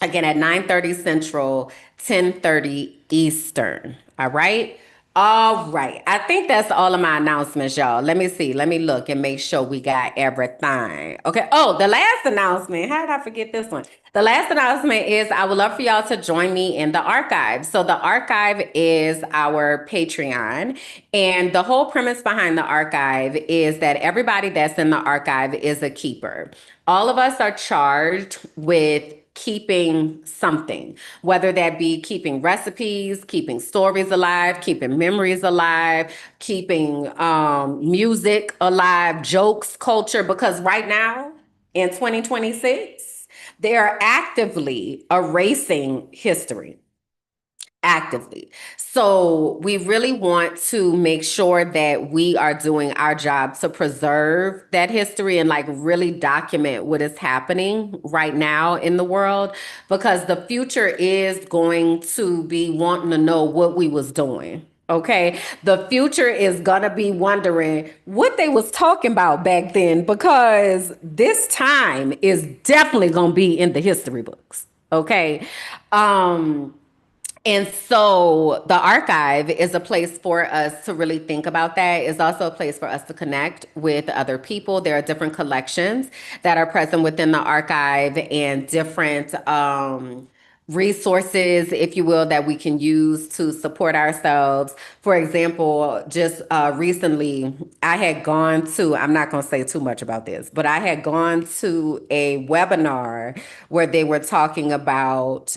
again at 9:30 Central, 10:30 Eastern. All right. All right. I think that's all of my announcements, y'all. Let me see. Let me look and make sure we got everything. Okay. Oh, the last announcement. How did I forget this one? The last announcement is I would love for y'all to join me in the archive. So the archive is our Patreon. And the whole premise behind the archive is that everybody that's in the archive is a keeper. All of us are charged with keeping something, whether that be keeping recipes, keeping stories alive, keeping memories alive, keeping music alive, jokes, culture, because right now in 2026, they are actively erasing history. Actively. So we really want to make sure that we are doing our job to preserve that history and like really document what is happening right now in the world, because the future is going to be wanting to know what we was doing. Okay. The future is gonna be wondering what they was talking about back then, because this time is definitely gonna be in the history books. Okay. And so the archive is a place for us to really think about that. It's also a place for us to connect with other people. There are different collections that are present within the archive and different resources, if you will, that we can use to support ourselves. For example, just recently, I had gone to, I'm not going to say too much about this, but I had gone to a webinar where they were talking about,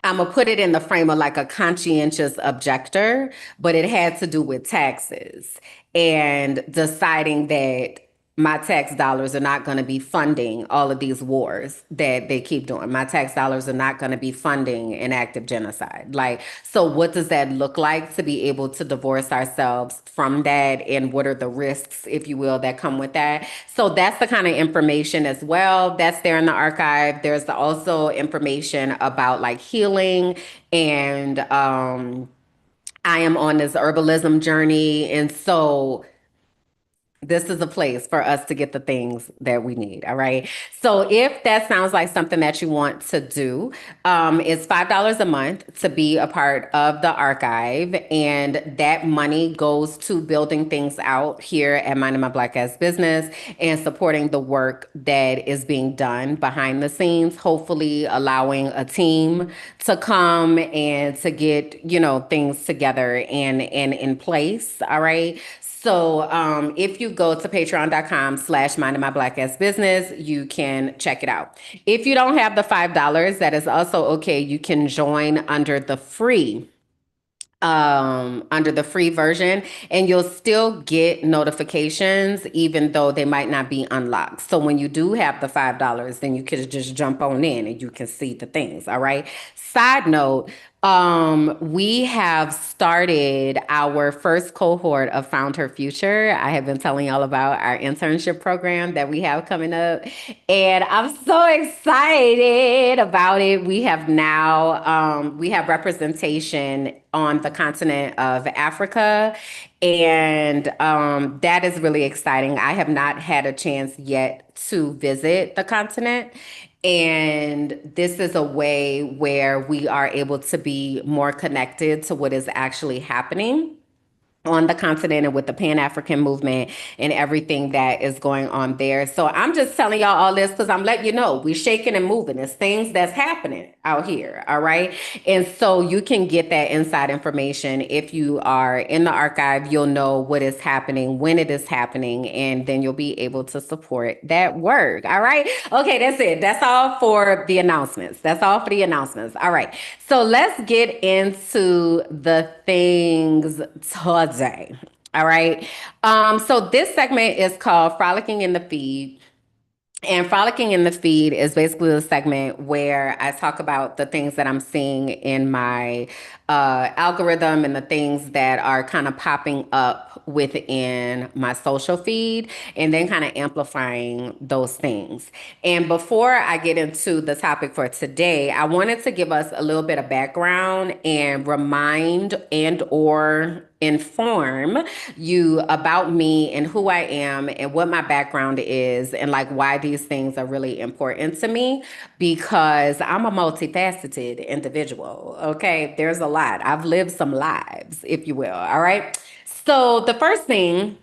I'm gonna put it in the frame of like a conscientious objector, but it had to do with taxes and deciding that my tax dollars are not going to be funding all of these wars that they keep doing. My tax dollars are not going to be funding an active genocide. Like, so what does that look like to be able to divorce ourselves from that? And what are the risks, if you will, that come with that? So that's the kind of information as well that's there in the archive. There's also information about like healing and I am on this herbalism journey. And so this is a place for us to get the things that we need. All right. So if that sounds like something that you want to do, it's $5 a month to be a part of the archive. And that money goes to building things out here at Minding My Black Ass Business and supporting the work that is being done behind the scenes, hopefully allowing a team to come and to get, things together and in place. All right. So if you go to patreon.com/minding my black ass business, you can check it out. If you don't have the $5, that is also okay. You can join under the free version, and you'll still get notifications even though they might not be unlocked. So when you do have the $5, then you can just jump on in and you can see the things. All right. Side note, we have started our first cohort of Found Her Future. I have been telling y'all about our internship program that we have coming up, and I'm so excited about it. We have now, we have representation on the continent of Africa, and that is really exciting. I have not had a chance yet to visit the continent. And this is a way where we are able to be more connected to what is actually happening on the continent and with the Pan-African movement and everything that is going on there. So I'm just telling y'all all this because I'm letting you know we're shaking and moving. There's things that's happening out here. All right. And so you can get that inside information. If you are in the archive, you'll know what is happening, when it is happening, and then you'll be able to support that work. All right. Okay, that's it. That's all for the announcements. That's all for the announcements. All right. So let's get into the things today. All right. So this segment is called Frolicking in the Feed. And Frolicking in the Feed is basically a segment where I talk about the things that I'm seeing in my algorithm and the things that are kind of popping up within my social feed, and then kind of amplifying those things. And before I get into the topic for today, I wanted to give us a little bit of background and remind and or inform you about me and who I am and what my background is and like why these things are really important to me, because I'm a multifaceted individual. Okay. There's a lot. I've lived some lives, if you will. All right. So the first thing,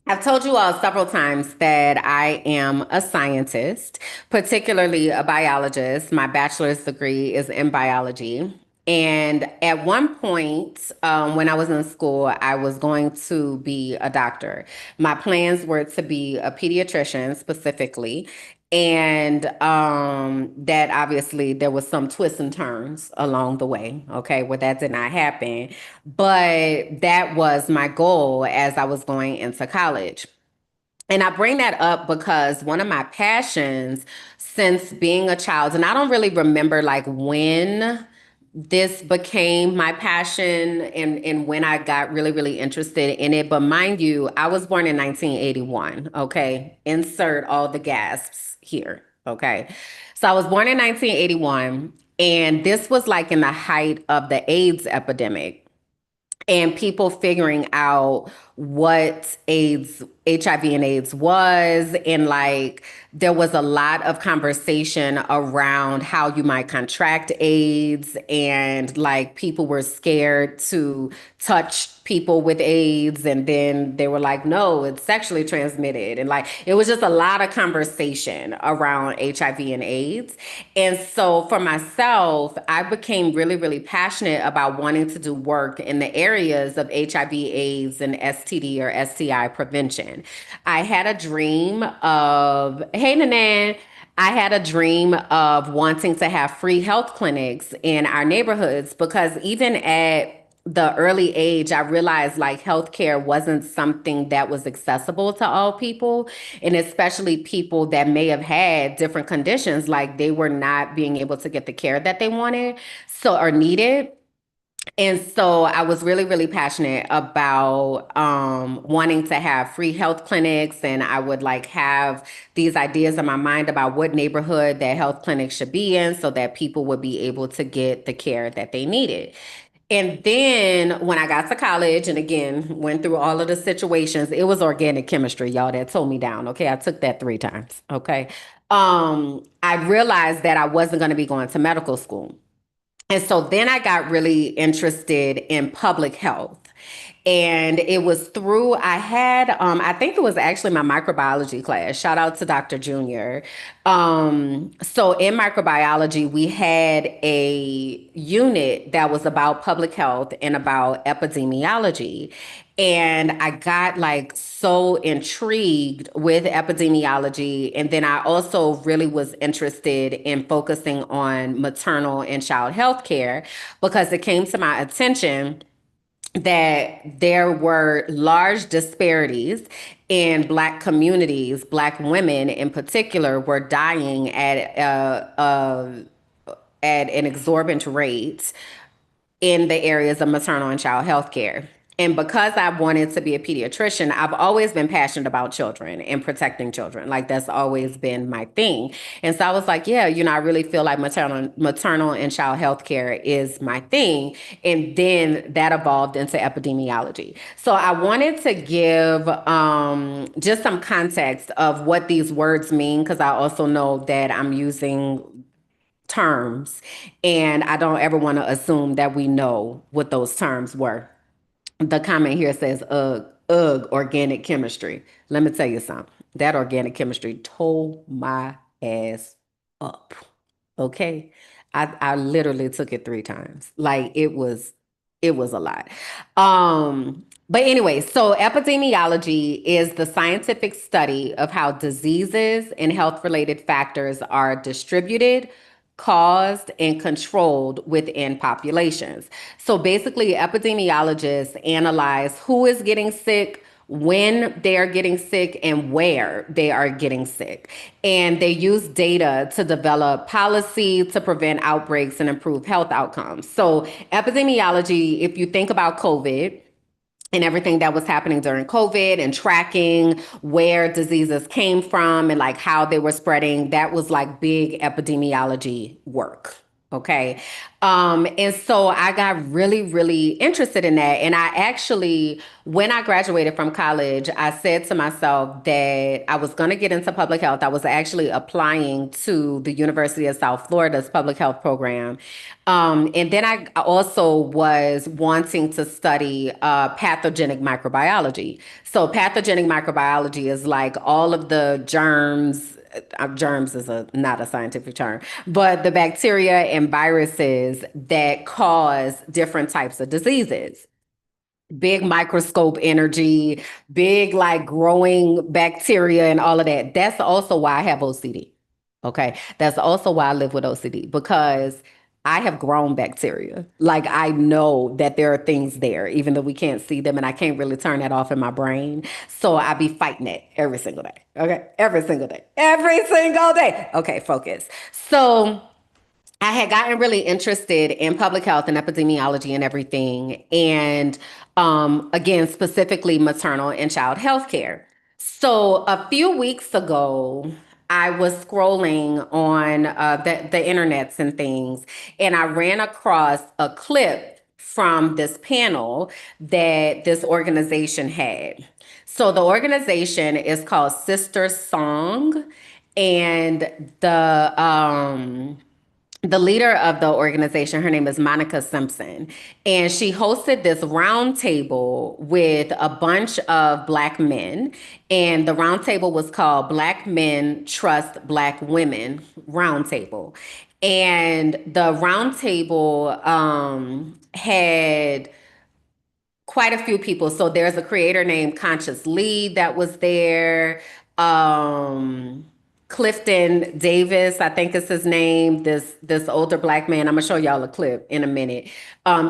I've told you all several times that I am a scientist, particularly a biologist. My bachelor's degree is in biology. And at one point, when I was in school, I was going to be a doctor. My plans were to be a pediatrician specifically. And that obviously there was some twists and turns along the way, okay, where that did not happen. But that was my goal as I was going into college. And I bring that up because one of my passions since being a child, and I don't really remember like when this became my passion and when I got really, really interested in it. But mind you, I was born in 1981, okay? Insert all the gasps here, okay? So I was born in 1981, and this was like in the height of the AIDS epidemic and people figuring out what AIDS, HIV and AIDS was. And like, there was a lot of conversation around how you might contract AIDS. And like, people were scared to touch people with AIDS. And then they were like, no, it's sexually transmitted. And like, it was just a lot of conversation around HIV and AIDS. And so for myself, I became really, really passionate about wanting to do work in the areas of HIV, AIDS, and STD or STI prevention. I had a dream of, hey, Nanan, I had a dream of wanting to have free health clinics in our neighborhoods because even at the early age, I realized like healthcare wasn't something that was accessible to all people, and especially people that may have had different conditions, like they were not being able to get the care that they wanted or needed. And so I was really, really passionate about wanting to have free health clinics. And I would like have these ideas in my mind about what neighborhood that health clinics should be in so that people would be able to get the care that they needed. And then when I got to college and again went through all of the situations, it was organic chemistry, y'all, that told me down. Okay. I took that 3 times. Okay. I realized that I wasn't going to be going to medical school. And so then I got really interested in public health. And it was through, I had, I think it was actually my microbiology class. Shout out to Dr. Junior. So in microbiology, we had a unit that was about public health and about epidemiology. And I got like so intrigued with epidemiology. And then I also really was interested in focusing on maternal and child health care because it came to my attention that there were large disparities in Black communities. Black women in particular were dying at an exorbitant rate in the areas of maternal and child health care. And because I wanted to be a pediatrician, I've always been passionate about children and protecting children. Like that's always been my thing. And so I was like, yeah, I really feel like maternal and child health care is my thing. And then that evolved into epidemiology. So I wanted to give just some context of what these words mean, because I also know that I'm using terms and I don't ever want to assume that we know what those terms were. The comment here says, organic chemistry. Let me tell you something. That organic chemistry tore my ass up. Okay. I literally took it 3 times. Like it was a lot. But anyway, so epidemiology is the scientific study of how diseases and health-related factors are distributed, caused, and controlled within populations. So basically, epidemiologists analyze who is getting sick, when they are getting sick, and where they are getting sick. And they use data to develop policy to prevent outbreaks and improve health outcomes. So epidemiology, if you think about COVID, and everything that was happening during COVID and tracking where diseases came from and like how they were spreading, that was like big epidemiology work. Okay. And so I got really, really interested in that. And I actually, when I graduated from college, I said to myself that I was going to get into public health. I was actually applying to the University of South Florida's public health program. And then I also was wanting to study pathogenic microbiology. So pathogenic microbiology is like all of the germs. Germs is not a scientific term, but the bacteria and viruses that cause different types of diseases. Big microscope energy, big like growing bacteria and all of that. That's also why I have OCD. Okay. That's also why I live with OCD, because I have grown bacteria. Like I know that there are things there, even though we can't see them, and I can't really turn that off in my brain. So I be fighting it every single day. Okay. Every single day. Every single day. Okay. Focus. So I had gotten really interested in public health and epidemiology and everything. And again, specifically maternal and child health care. So a few weeks ago, I was scrolling on the internets and things, and I ran across a clip from this panel that this organization had. So the organization is called SisterSong, and the leader of the organization, her name is Monica Simpson, and she hosted this roundtable with a bunch of Black men. And the roundtable was called Black Men Trust Black Women Roundtable. And the roundtable had quite a few people. So there's a creator named Conscious Lee that was there. Clifton Davis, I think is his name, this older Black man. I'm gonna show y'all a clip in a minute.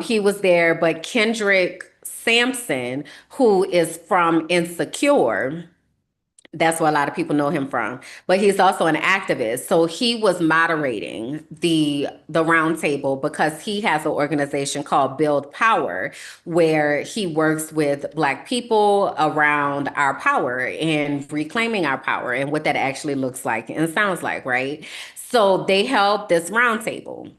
He was there, but Kendrick Sampson, who is from Insecure, that's where a lot of people know him from, but he's also an activist. So he was moderating the roundtable because he has an organization called Build Power, where he works with Black people around our power and reclaiming our power and what that actually looks like and sounds like, right? So they held this roundtable.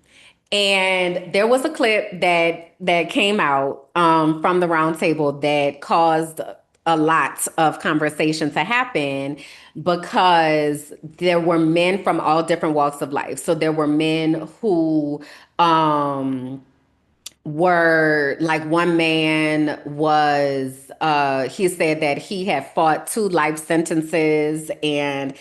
And there was a clip that came out from the roundtable that caused a lot of conversation to happen, because there were men from all different walks of life. So there were men who were like, one man was he said that he had fought 2 life sentences and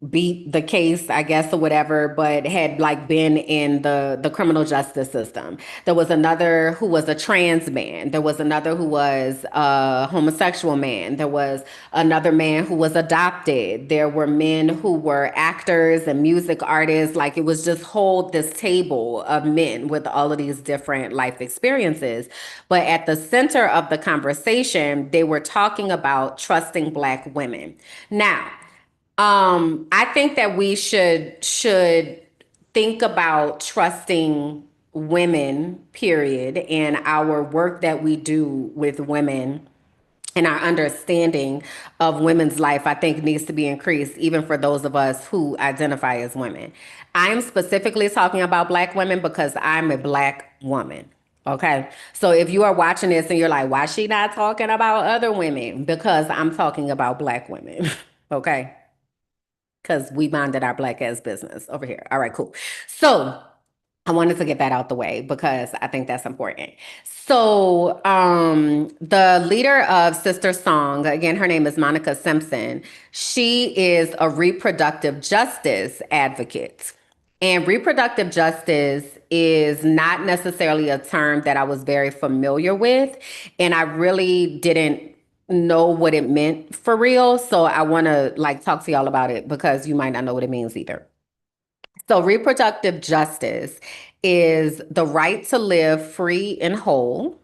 beat the case, I guess, or whatever, but had like been in the criminal justice system. There was another who was a trans man. There was another who was a homosexual man. There was another man who was adopted. There were men who were actors and music artists. Like it was just this table of men with all of these different life experiences. But at the center of the conversation, they were talking about trusting Black women. Now, I think that we should think about trusting women, period, and our work that we do with women and our understanding of women's life, I think needs to be increased, even for those of us who identify as women. I'm specifically talking about Black women because I'm a Black woman. Okay. So if you are watching this and you're like, why is she not talking about other women? Because I'm talking about Black women. Okay. Because we minded our Black ass business over here. All right, cool. So I wanted to get that out the way because I think that's important. So the leader of SisterSong, again, her name is Monica Simpson. She is a reproductive justice advocate. And reproductive justice is not necessarily a term that I was very familiar with. And I really didn't know what it meant for real. So I want to like talk to y'all about it because you might not know what it means either. So reproductive justice is the right to live free and whole,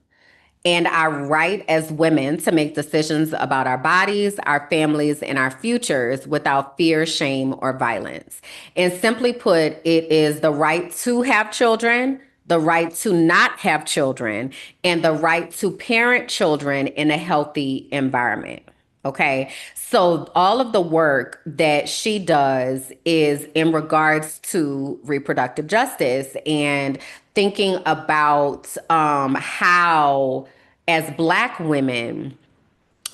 and our right as women to make decisions about our bodies, our families, and our futures without fear, shame, or violence. And simply put, it is the right to have children, the right to not have children, and the right to parent children in a healthy environment. Okay. So all of the work that she does is in regards to reproductive justice and thinking about how, as Black women,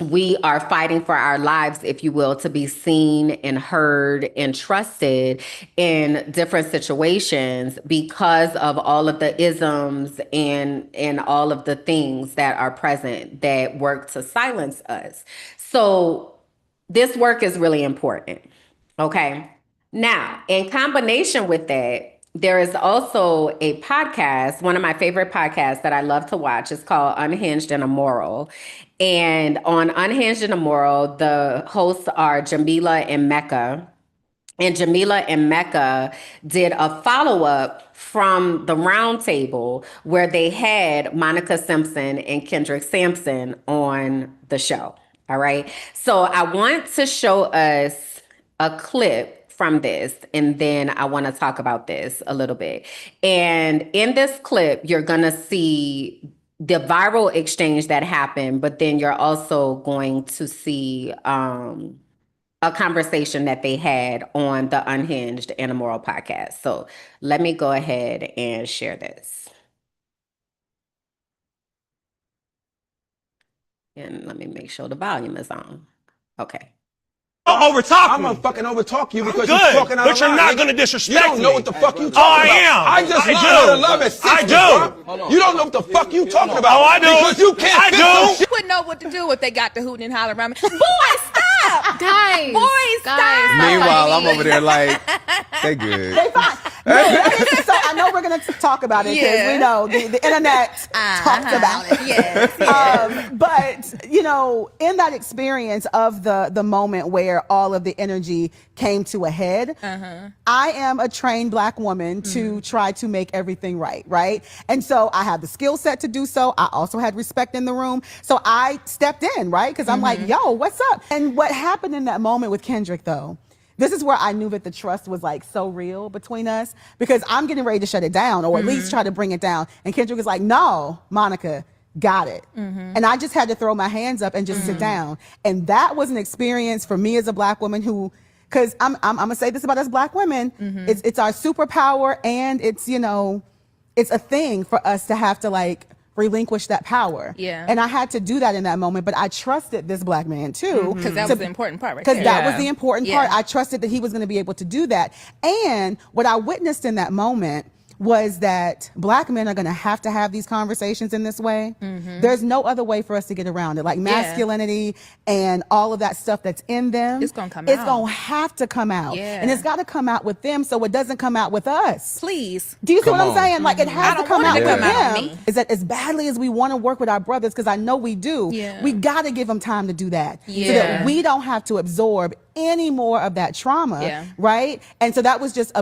we are fighting for our lives, if you will, to be seen and heard and trusted in different situations because of all of the isms and all of the things that are present that work to silence us. So this work is really important. Okay. Now, in combination with that, there is also a podcast, one of my favorite podcasts that I love to watch. It's called Unhinged and Immoral. And on Unhinged and Immoral, the hosts are Jamila and Mecca. And Jamila and Mecca did a follow-up from the Roundtable where they had Monica Simpson and Kendrick Sampson on the show. All right. So I want to show us a clip from this, and then I want to talk about this a little bit. And in this clip, you're going to see the viral exchange that happened, but then you're also going to see a conversation that they had on the Unhinged and Immoral podcast. So let me go ahead and share this. And let me make sure the volume is on. Okay. Overtalk I'm me. gonna fucking overtalk you because Good, you're talking out but of you're line, not nigga. gonna disrespect You don't know me. what the fuck you Oh, talking I about. am. I just I learned do. how to love at 6. I do. You don't know what the fuck you talking about. Oh, I do. Because you can't I fix do. some shit. You wouldn't know what to do if they got to hooting and hollering around me. Boy, stop! Guys, Boys, stop! Meanwhile, I'm over there like, they good. They fine. No, so I know we're going to talk about it because Yeah. we know the internet talks about it. Yes. But, you know, in that experience of the moment where all of the energy came to a head, I am a trained Black woman to try to make everything right? And so I have the skill set to do so. I also had respect in the room. So I stepped in, right? Because I'm like, yo, what's up? And what happened in that moment with Kendrick, though, this is where I knew that the trust was like so real between us, because I'm getting ready to shut it down or at least try to bring it down. And Kendrick was like, no, Monica, got it. And I just had to throw my hands up and just sit down. And that was an experience for me as a Black woman who, because I'm going to say this about us Black women, it's our superpower, and it's, you know, it's a thing for us to have to like relinquish that power. Yeah. And I had to do that in that moment, but I trusted this Black man too. Because that was the important part right Because there. that was the important part. Yeah. I trusted that he was going to be able to do that. And what I witnessed in that moment was that Black men are going to have these conversations in this way. There's no other way for us to get around it. Like masculinity and all of that stuff that's in them. It's gonna come It's out. going to have to come out. Yeah. And it's got to come out with them so it doesn't come out with us. Please. Do you see what I'm on. saying? Like it has I to don't come want out it with to come out on them. me. Is that as badly as we want to work with our brothers, because I know we do, Yeah. we got to give them time to do that. So Yeah. that we don't have to absorb any more of that trauma. Yeah. Right? And so that was just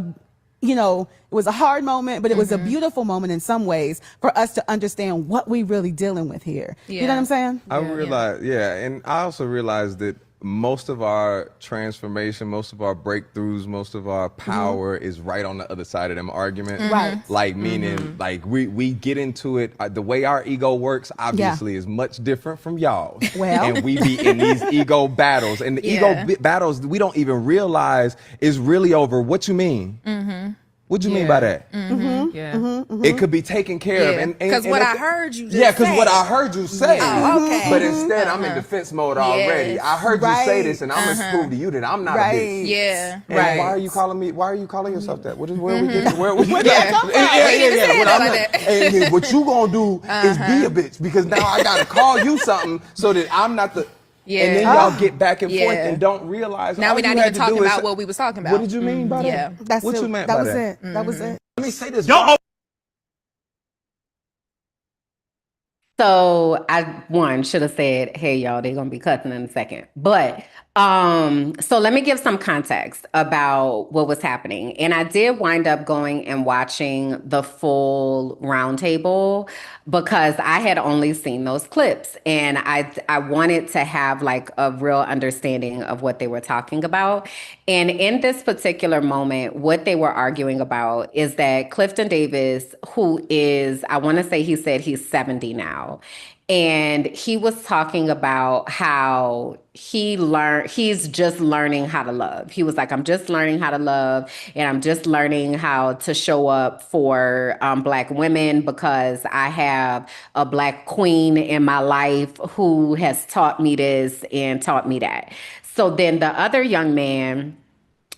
you know, it was a hard moment, but it was a beautiful moment in some ways for us to understand what we really dealing with here. You know what I'm saying? I realized, and I also realized that most of our transformation, most of our breakthroughs, most of our power is right on the other side of them arguments. Right. Like meaning, like we get into it. The way our ego works, obviously, is much different from y'all. Well. And we be in these ego battles, and the ego battles we don't even realize is really over what you mean. What do you mean by that? It could be taken care of. And Because what and I heard you just Yeah, because say. what I heard you say. Oh, okay. But instead, I'm in defense mode already. Yes. I heard you say Right. this, and I'm gonna prove to you that I'm not a bitch. Yeah. And Right. why are you calling me? Why are you calling yourself that? What is where we get? Where we Yeah. yeah. Come on. We didn't say What, it I'm like not- that. and what you gonna do is be a bitch, because now I gotta call you something so that I'm not the. And then y'all get back and forth and don't realize. Now all we're you not had even to talking do is about say- what we was talking about. What did you mean by that? Yeah. That's What it. you meant that by was that? it. That was it. Let me say this. Don't So I should have said, hey y'all, they're gonna be cussing in a second. But so let me give some context about what was happening. And I did wind up going and watching the full roundtable because I had only seen those clips, and I wanted to have like a real understanding of what they were talking about. And in this particular moment, what they were arguing about is that Clifton Davis, who is, I want to say he said he's 70 now. And he was talking about how he's just learning how to love. He was like, I'm just learning how to love, and I'm just learning how to show up for Black women, because I have a Black queen in my life who has taught me this and taught me that. So then the other young man,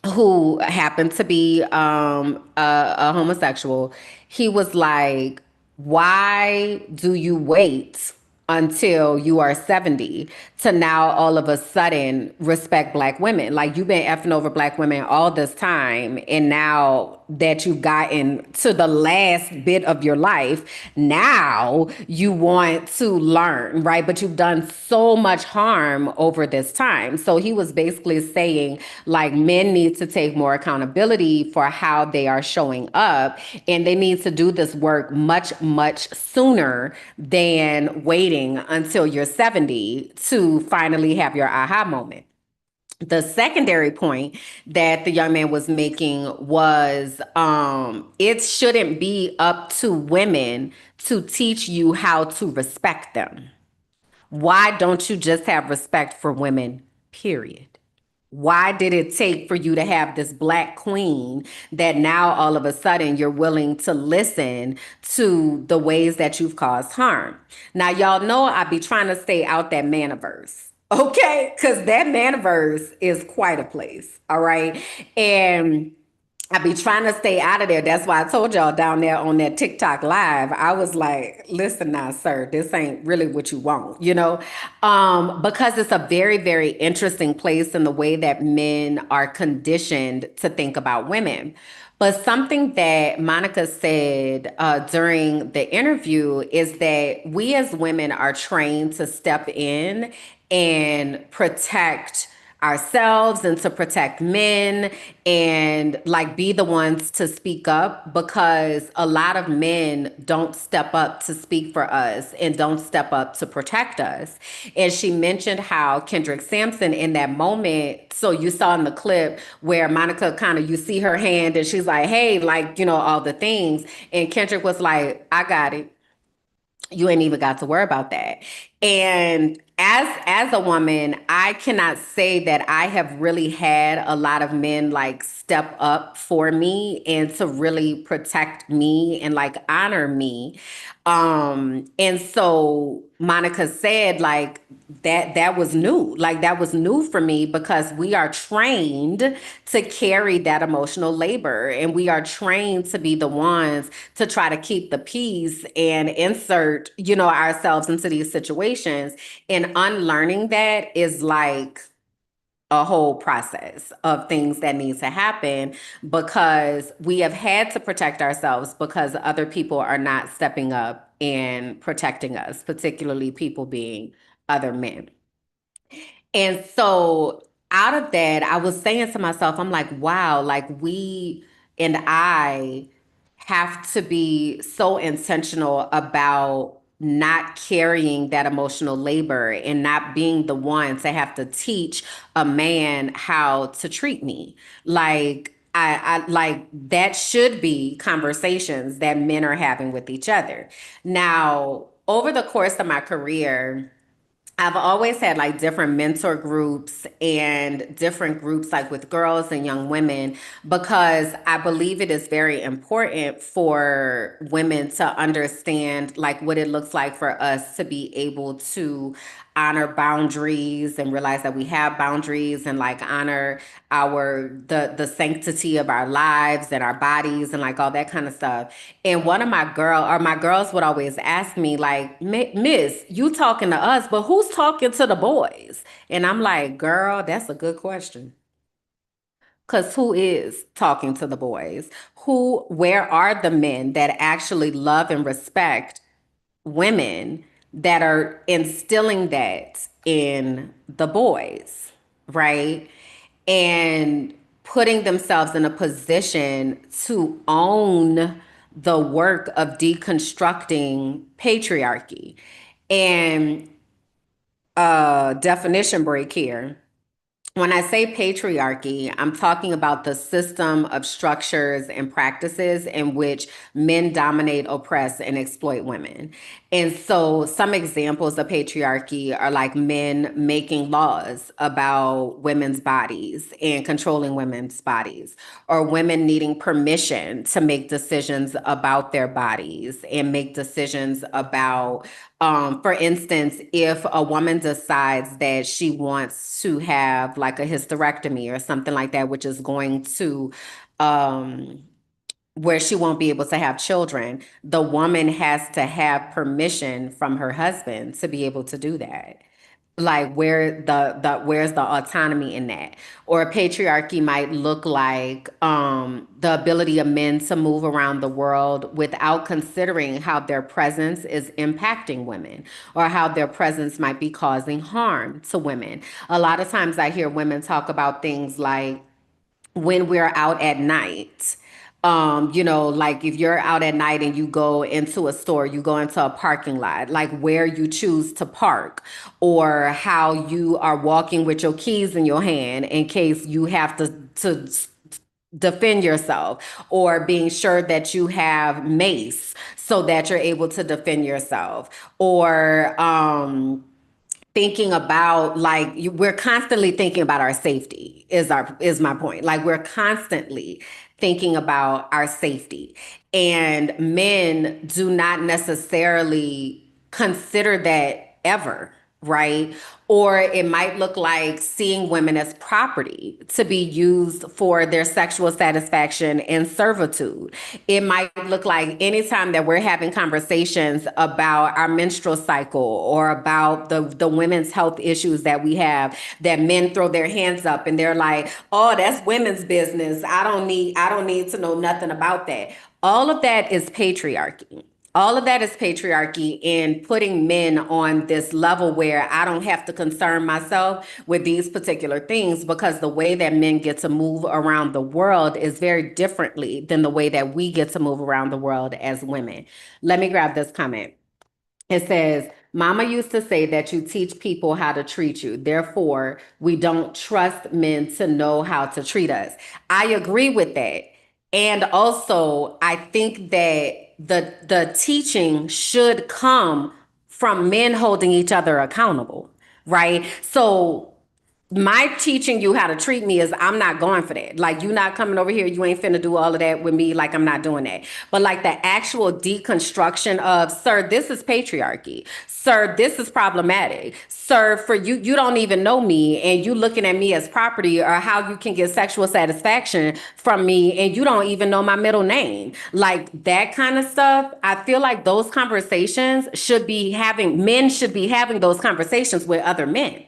who happened to be a homosexual, he was like, why do you wait until you are 70 to now all of a sudden respect Black women? Like, you've been effing over Black women all this time, and now that you've gotten to the last bit of your life, now you want to learn, right? But you've done so much harm over this time. So he was basically saying, like, men need to take more accountability for how they are showing up, and they need to do this work much, much sooner than waiting until you're 70 to finally have your aha moment. The secondary point that the young man was making was it shouldn't be up to women to teach you how to respect them. Why don't you just have respect for women, period? Why did it take for you to have this Black queen that now all of a sudden you're willing to listen to the ways that you've caused harm? Now, y'all know I be trying to stay out that maniverse, okay? Because that maniverse is quite a place, all right? And I be trying to stay out of there. That's why I told y'all down there on that TikTok live, I was like, listen now, sir, this ain't really what you want, because it's a very, very interesting place in the way that men are conditioned to think about women. But something that Monica said during the interview is that we as women are trained to step in and protect ourselves and to protect men and like be the ones to speak up, because a lot of men don't step up to speak for us and don't step up to protect us. And she mentioned how Kendrick Sampson in that moment, so you saw in the clip where Monica kind of, you see her hand and she's like, hey, like, all the things. And Kendrick was like, I got it. You ain't even got to worry about that. And as a woman, I cannot say that I have really had a lot of men like step up for me and to really protect me and like honor me. And so Monica said like that was new. Like that was new for me, because we are trained to carry that emotional labor, and we are trained to be the ones to try to keep the peace and insert, ourselves into these situations. And unlearning that is like a whole process of things that needs to happen, because we have had to protect ourselves because other people are not stepping up and protecting us, particularly people being other men. And so out of that, I was saying to myself, I'm like, wow, like we and I have to be so intentional about not carrying that emotional labor and not being the one to have to teach a man how to treat me. Like I like that should be conversations that men are having with each other. Now, over the course of my career, I've always had like different mentor groups and different groups like with girls and young women, because I believe it is very important for women to understand like what it looks like for us to be able to honor boundaries and realize that we have boundaries, and like honor the sanctity of our lives and our bodies and like all that kind of stuff. And one of my girls would always ask me like, Miss, you talking to us, but who's talking to the boys? And I'm like, girl, that's a good question. Because who is talking to the boys? Where are the men that actually love and respect women that are instilling that in the boys, right? And putting themselves in a position to own the work of deconstructing patriarchy. And definition break here. When I say patriarchy, I'm talking about the system of structures and practices in which men dominate, oppress, and exploit women. And so some examples of patriarchy are like men making laws about women's bodies and controlling women's bodies, or women needing permission to make decisions about their bodies and make decisions about for instance, if a woman decides that she wants to have like a hysterectomy or something like that, which is going to, where she won't be able to have children, the woman has to have permission from her husband to be able to do that. Like where's the autonomy in that? Or patriarchy might look like the ability of men to move around the world without considering how their presence is impacting women, or how their presence might be causing harm to women. A lot of times I hear women talk about things like, when we're out at night, like if you're out at night and you go into a store, you go into a parking lot, like where you choose to park, or how you are walking with your keys in your hand in case you have to defend yourself, or being sure that you have mace so that you're able to defend yourself, or thinking about like we're constantly thinking about our safety is my point. Like we're constantly thinking about our safety, and men do not necessarily consider that ever, right? Or it might look like seeing women as property to be used for their sexual satisfaction and servitude. It might look like anytime that we're having conversations about our menstrual cycle or about the women's health issues that we have, that men throw their hands up and they're like, oh, that's women's business. I don't need to know nothing about that. All of that is patriarchy. All of that is patriarchy and putting men on this level where I don't have to concern myself with these particular things, because the way that men get to move around the world is very differently than the way that we get to move around the world as women. Let me grab this comment. It says, Mama used to say that you teach people how to treat you. Therefore, we don't trust men to know how to treat us. I agree with that. And also, I think that the teaching should come from men holding each other accountable, right? So my teaching you how to treat me is, I'm not going for that. Like, you not coming over here, you ain't finna do all of that with me. Like, I'm not doing that. But like the actual deconstruction of, sir, this is patriarchy. Sir, this is problematic. Sir, for you, you don't even know me and you looking at me as property, or how you can get sexual satisfaction from me and you don't even know my middle name. Like that kind of stuff. I feel like those conversations men should be having those conversations with other men.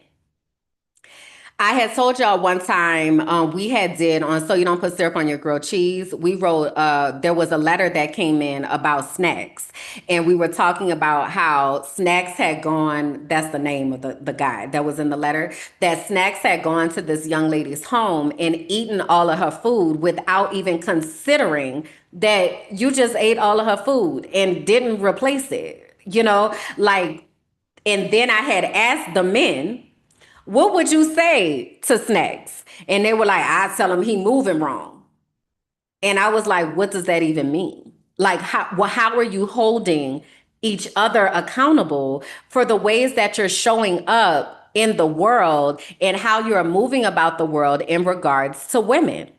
I had told y'all one time we had did on So You Don't Put Syrup on Your Grilled Cheese. We wrote, there was a letter that came in about snacks. And we were talking about how snacks had gone, that's the name of the guy that was in the letter, that snacks had gone to this young lady's home and eaten all of her food without even considering that you just ate all of her food and didn't replace it, like, and then I had asked the men, what would you say to snacks? And they were like, I tell him he moving wrong. And I was like, what does that even mean? Like, how are you holding each other accountable for the ways that you're showing up in the world and how you're moving about the world in regards to women?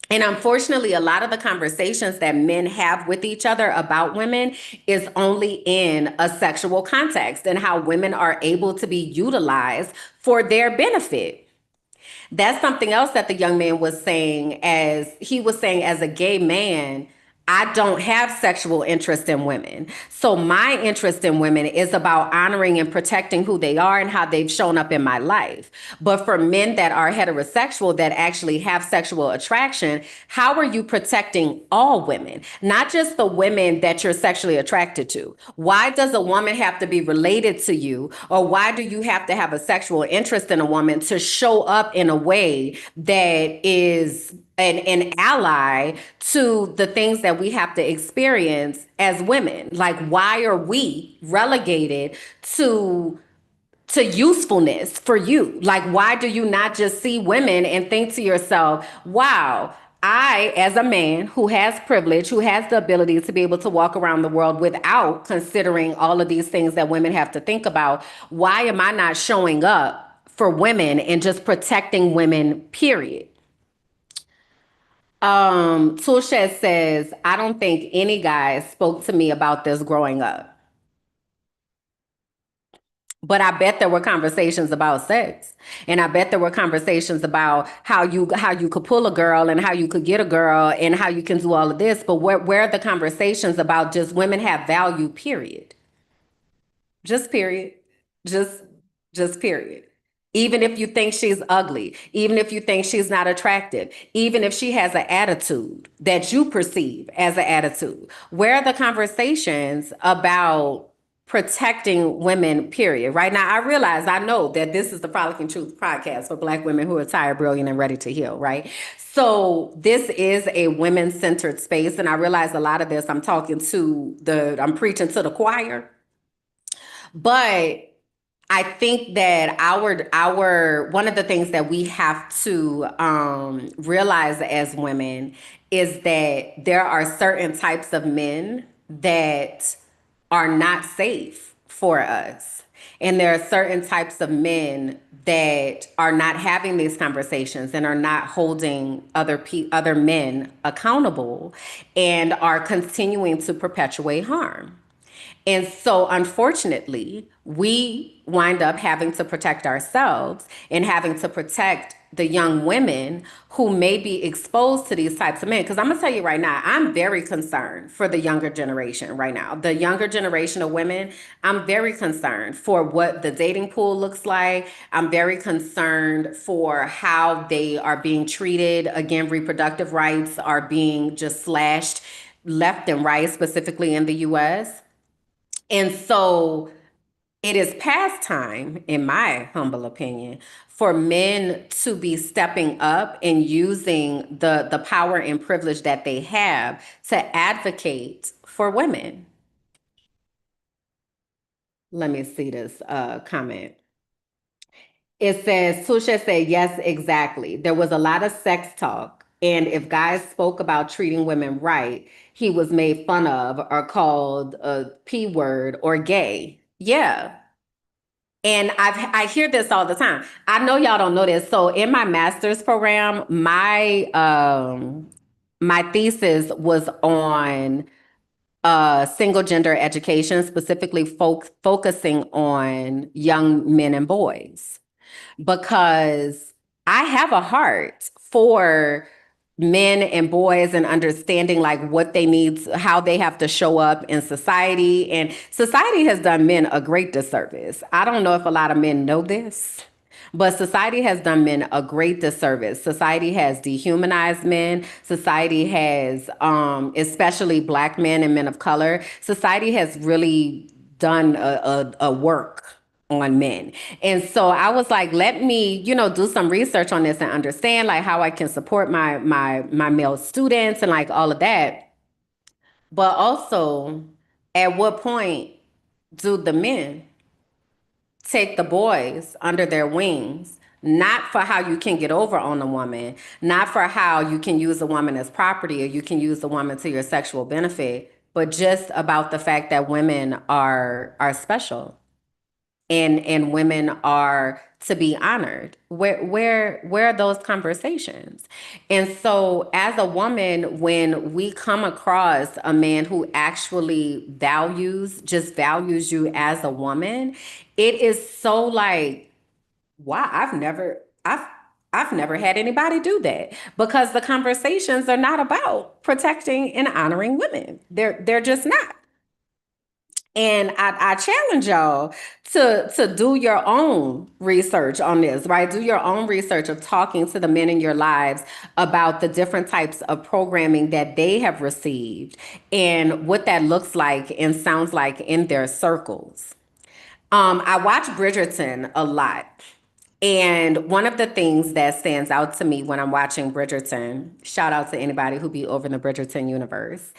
And unfortunately, a lot of the conversations that men have with each other about women is only in a sexual context, and how women are able to be utilized for their benefit. That's something else that the young man was saying, as a gay man, I don't have sexual interest in women. So my interest in women is about honoring and protecting who they are and how they've shown up in my life. But for men that are heterosexual, that actually have sexual attraction, how are you protecting all women? Not just the women that you're sexually attracted to. Why does a woman have to be related to you? Or why do you have to have a sexual interest in a woman to show up in a way that is an ally to the things that we have to experience as women? Like, why are we relegated to to usefulness for you. Like, why do you not just see women and think to yourself, wow, I, as a man who has privilege, who has the ability to be able to walk around the world without considering all of these things that women have to think about, why am I not showing up for women and just protecting women, period? Toolshed says, I don't think any guy spoke to me about this growing up. But I bet there were conversations about sex. And I bet there were conversations about how you could pull a girl and how you could get a girl and how you can do all of this. But where are the conversations about just women have value, period? Just period. Just period. Even if you think she's ugly, even if you think she's not attractive, even if she has an attitude that you perceive as an attitude, where are the conversations about protecting women, period? Right now, I know that this is the Frolicking Truth podcast for Black women who are tired, brilliant, and ready to heal, right? So this is a women-centered space, and I realize a lot of this I'm preaching to the choir, but I think that our one of the things that we have to realize as women is that there are certain types of men that are not safe for us. And there are certain types of men that are not having these conversations and are not holding other men accountable and are continuing to perpetuate harm. And so, unfortunately, we wind up having to protect ourselves and having to protect the young women who may be exposed to these types of men. Because I'm going to tell you right now, I'm very concerned for the younger generation right now. The younger generation of women, I'm very concerned for what the dating pool looks like. I'm very concerned for how they are being treated. Again, reproductive rights are being just slashed left and right, specifically in the US. And so it is past time, in my humble opinion, for men to be stepping up and using the power and privilege that they have to advocate for women. Let me see this comment. It says, Tusha said, yes, exactly. There was a lot of sex talk. And if guys spoke about treating women right, he was made fun of or called a P word or gay. Yeah. And I hear this all the time. I know y'all don't know this. So in my master's program, my thesis was on single gender education, specifically focusing on young men and boys, because I have a heart for men and boys and understanding like what they need, how they have to show up in society. And society has done men a great disservice. I don't know if a lot of men know this, but society has done men a great disservice. Society has dehumanized men. Society has, especially Black men and men of color, society has really done a work on men. And so I was like, let me, do some research on this and understand like how I can support my male students and like all of that. But also, at what point do the men take the boys under their wings, not for how you can get over on a woman, not for how you can use a woman as property or you can use the woman to your sexual benefit, but just about the fact that women are special and women are to be honored. Where are those conversations? And so as a woman, when we come across a man who actually values you as a woman, it is so like, wow, I've never had anybody do that, because the conversations are not about protecting and honoring women. They're just not. And I challenge y'all to do your own research on this, right? Do your own research of talking to the men in your lives about the different types of programming that they have received and what that looks like and sounds like in their circles. I watch Bridgerton a lot. And one of the things that stands out to me when I'm watching Bridgerton, shout out to anybody who be over in the Bridgerton universe,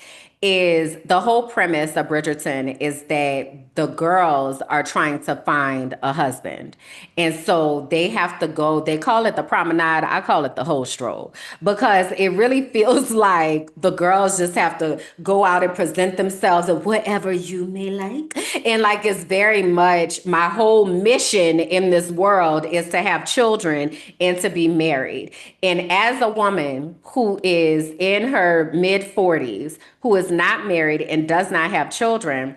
is the whole premise of Bridgerton is that the girls are trying to find a husband. And so they have to go, they call it the promenade, I call it the whole stroll, because it really feels like the girls just have to go out and present themselves of whatever you may like. And like it's very much my whole mission in this world is to have children and to be married. And as a woman who is in her mid 40s, who is not married and does not have children,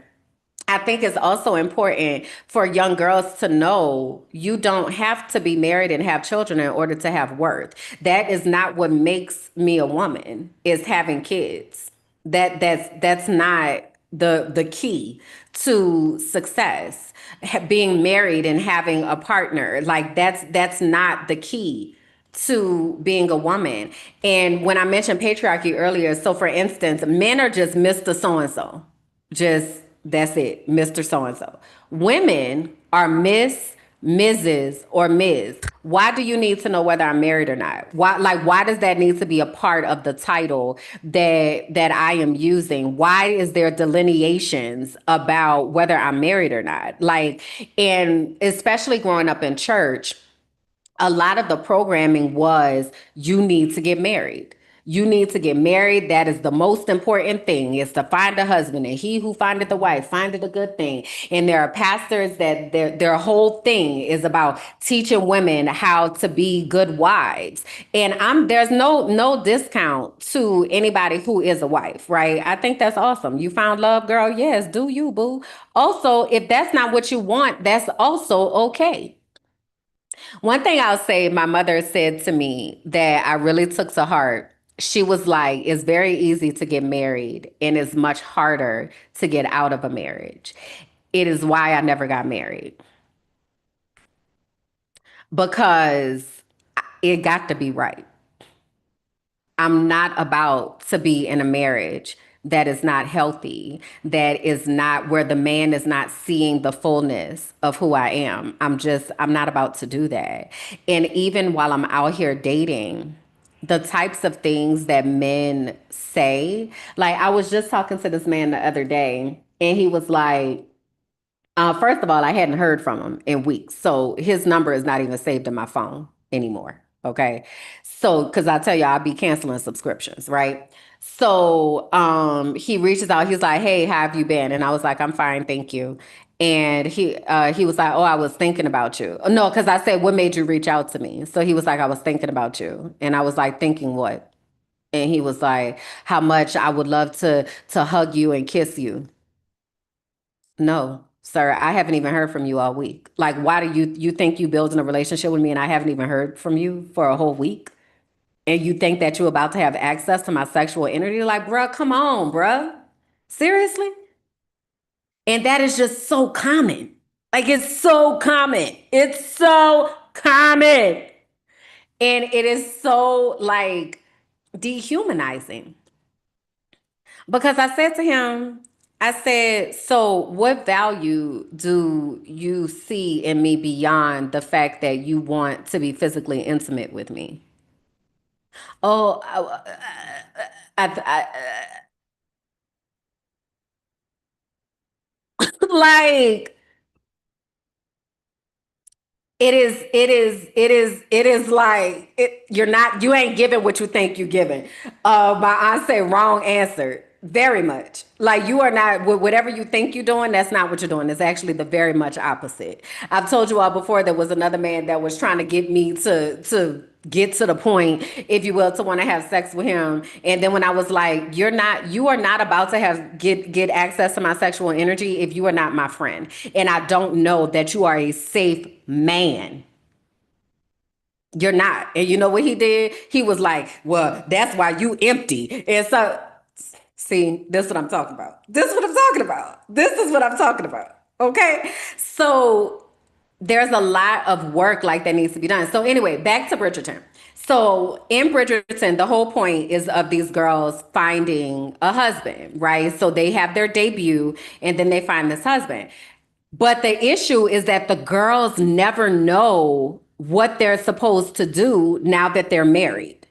I think it's also important for young girls to know you don't have to be married and have children in order to have worth. That is not what makes me a woman, is having kids. That's not the key to success. Being married and having a partner, like that's not the key to being a woman. And when I mentioned patriarchy earlier, so for instance, men are just Mr. So-and-so. Just that's it, Mr. So-and-so. Women are Miss, Mrs., or Ms. Why do you need to know whether I'm married or not? Why does that need to be a part of the title that I am using? Why is there delineations about whether I'm married or not? Like, and especially growing up in church, a lot of the programming was you need to get married. You need to get married. That is the most important thing, is to find a husband, and he who findeth a wife findeth a good thing. And there are pastors that their whole thing is about teaching women how to be good wives. And there's no discount to anybody who is a wife, right? I think that's awesome. You found love, girl. Yes, do you, boo. Also, if that's not what you want, that's also okay. One thing I'll say, my mother said to me that I really took to heart. She was like, it's very easy to get married and it's much harder to get out of a marriage. It is why I never got married. Because it got to be right. I'm not about to be in a marriage that is not healthy, that is not where the man is not seeing the fullness of who I am. I'm not about to do that. And even while I'm out here dating, the types of things that men say, like I was just talking to this man the other day, and he was like, first of all, I hadn't heard from him in weeks. So his number is not even saved in my phone anymore. Okay. So, because I tell you, I'll be canceling subscriptions, right? So he reaches out, he's like, hey, how have you been? And I was like, I'm fine, thank you. And he was like, oh, I was thinking about you. No, because I said, what made you reach out to me? So he was like, I was thinking about you. And I was like, thinking what? And he was like, how much I would love to hug you and kiss you. No, sir, I haven't even heard from you all week. Like, why do you think you building a relationship with me and I haven't even heard from you for a whole week? And you think that you're about to have access to my sexual energy? Like, bruh, come on, bruh. Seriously? And that is just so common. Like, it's so common. It's so common. And it is so, like, dehumanizing. Because I said to him, I said, so what value do you see in me beyond the fact that you want to be physically intimate with me? Oh, like, it is like, you ain't giving what you think you're giving. My aunt said wrong answer. Very much. Like, you are not, whatever you think you're doing, that's not what you're doing. It's actually the very much opposite. I've told you all before, there was another man that was trying to get me to get to the point, if you will, to want to have sex with him. And then when I was like, you are not about to get access to my sexual energy if you are not my friend. And I don't know that you are a safe man. You're not. And you know what he did? He was like, well, that's why you empty. And so, see, this is what I'm talking about. This is what I'm talking about. This is what I'm talking about. Okay? So there's a lot of work like that needs to be done. So anyway, back to Bridgerton. So in Bridgerton, the whole point is of these girls finding a husband, right? So they have their debut and then they find this husband. But the issue is that the girls never know what they're supposed to do now that they're married.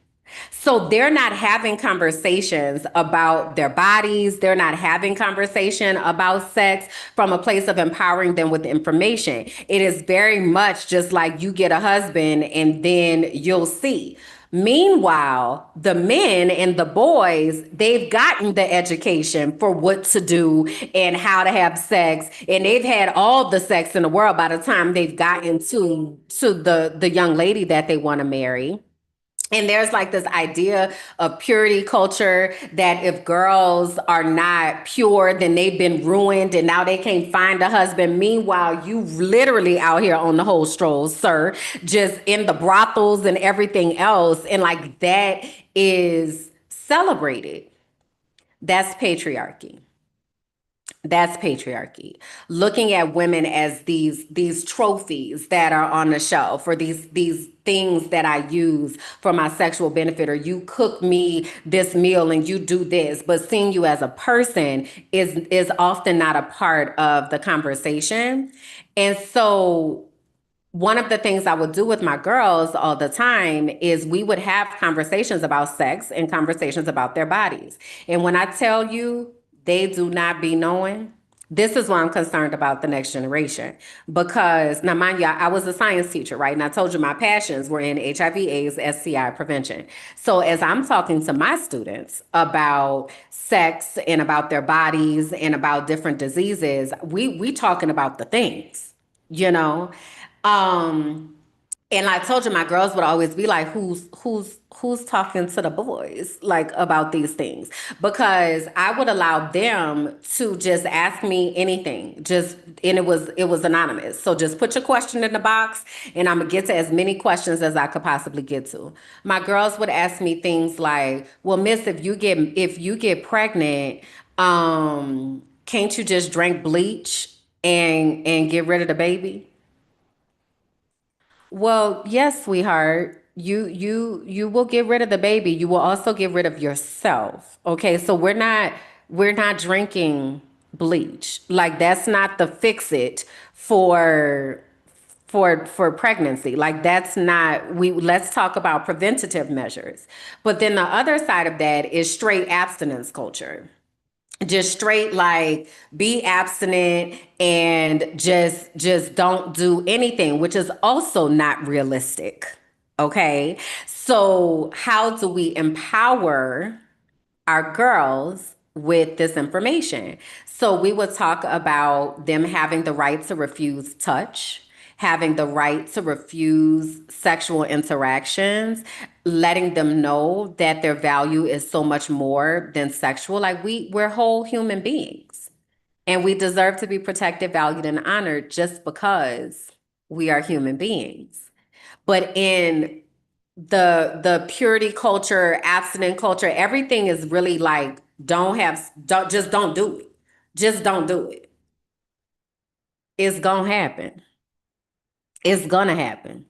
So they're not having conversations about their bodies. They're not having conversation about sex from a place of empowering them with information. It is very much just like you get a husband and then you'll see. Meanwhile, the men and the boys, they've gotten the education for what to do and how to have sex. And they've had all the sex in the world by the time they've gotten to the young lady that they want to marry. And there's like this idea of purity culture that if girls are not pure, then they've been ruined and now they can't find a husband. Meanwhile, you literally out here on the whole strolls, sir, just in the brothels and everything else. And like that is celebrated. That's patriarchy. That's patriarchy. Looking at women as these trophies that are on the shelf, or these things that I use for my sexual benefit, or you cook me this meal and you do this, but seeing you as a person is often not a part of the conversation. And so one of the things I would do with my girls all the time is we would have conversations about sex and conversations about their bodies. And when I tell you they do not be knowing, this is why I'm concerned about the next generation. Because now, mind you, I was a science teacher, right? And I told you my passions were in HIV, AIDS, STI prevention. So as I'm talking to my students about sex and about their bodies and about different diseases, we talking about the things, you know? And I told you my girls would always be like, who's talking to the boys like about these things? Because I would allow them to just ask me anything. And it was anonymous. So just put your question in the box and I'm gonna get to as many questions as I could possibly get to. My girls would ask me things like, well, miss, if you get pregnant, can't you just drink bleach and get rid of the baby? Well, yes, sweetheart. You will get rid of the baby. You will also get rid of yourself. Okay? So we're not drinking bleach. Like that's not the fix it for pregnancy. Like that's not let's talk about preventative measures. But then the other side of that is straight abstinence culture. Just straight like be abstinent and just don't do anything, which is also not realistic. Okay, so how do we empower our girls with this information? So we would talk about them having the right to refuse touch, having the right to refuse sexual interactions, letting them know that their value is so much more than sexual. Like we're whole human beings and we deserve to be protected, valued, and honored just because we are human beings. But in the purity culture, abstinent culture, everything is really like don't do it. Just don't do it. It's gonna happen. It's gonna happen.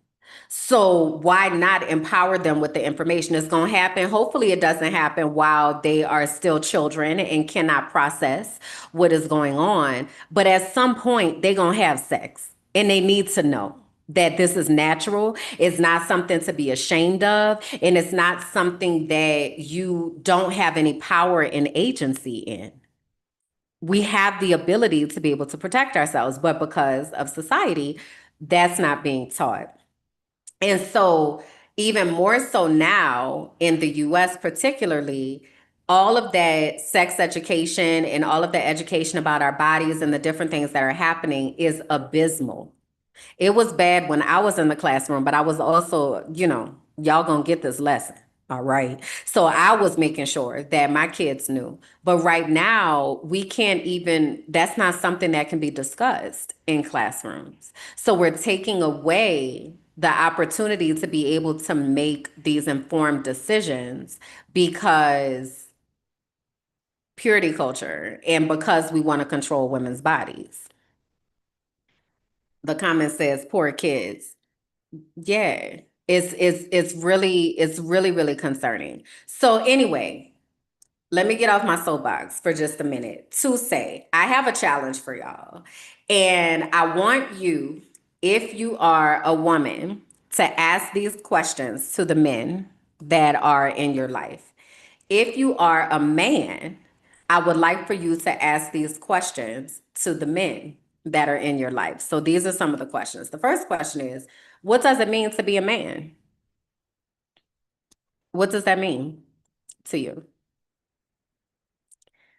So why not empower them with the information? It's gonna happen. Hopefully it doesn't happen while they are still children and cannot process what is going on. But at some point they're gonna have sex and they need to know that this is natural. It's not something to be ashamed of. And it's not something that you don't have any power and agency in. We have the ability to be able to protect ourselves, but because of society, that's not being taught. And so even more so now in the US particularly, all of that sex education and all of the education about our bodies and the different things that are happening is abysmal. It was bad when I was in the classroom, but I was also, y'all gonna get this lesson. All right. So I was making sure that my kids knew. But right now, that's not something that can be discussed in classrooms. So we're taking away the opportunity to be able to make these informed decisions because purity culture and because we want to control women's bodies. The comment says, poor kids. Yeah. It's really concerning. So anyway, let me get off my soapbox for just a minute to say I have a challenge for y'all. And I want you, if you are a woman, to ask these questions to the men that are in your life. If you are a man, I would like for you to ask these questions to the men that are in your life. So these are some of the questions. The first question is, what does it mean to be a man? What does that mean to you?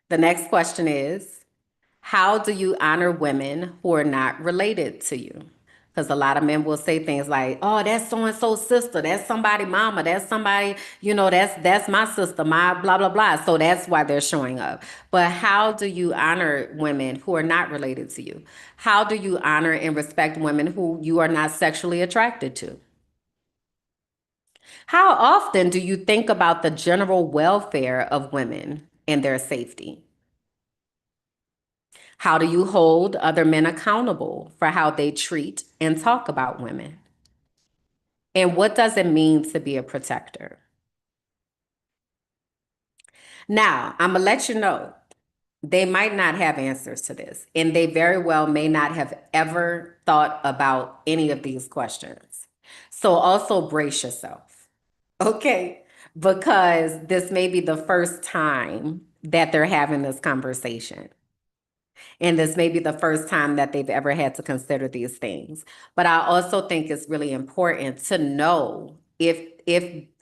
The next question is, how do you honor women who are not related to you? Because a lot of men will say things like, oh, that's so-and-so's sister, that's somebody mama, that's somebody, that's my sister, my blah, blah, blah. So that's why they're showing up. But how do you honor women who are not related to you? How do you honor and respect women who you are not sexually attracted to? How often do you think about the general welfare of women and their safety? How do you hold other men accountable for how they treat and talk about women? And what does it mean to be a protector? Now, I'm going to let you know, they might not have answers to this, and they very well may not have ever thought about any of these questions. So also brace yourself, okay? Because this may be the first time that they're having this conversation. And this may be the first time that they've ever had to consider these things. But I also think it's really important to know if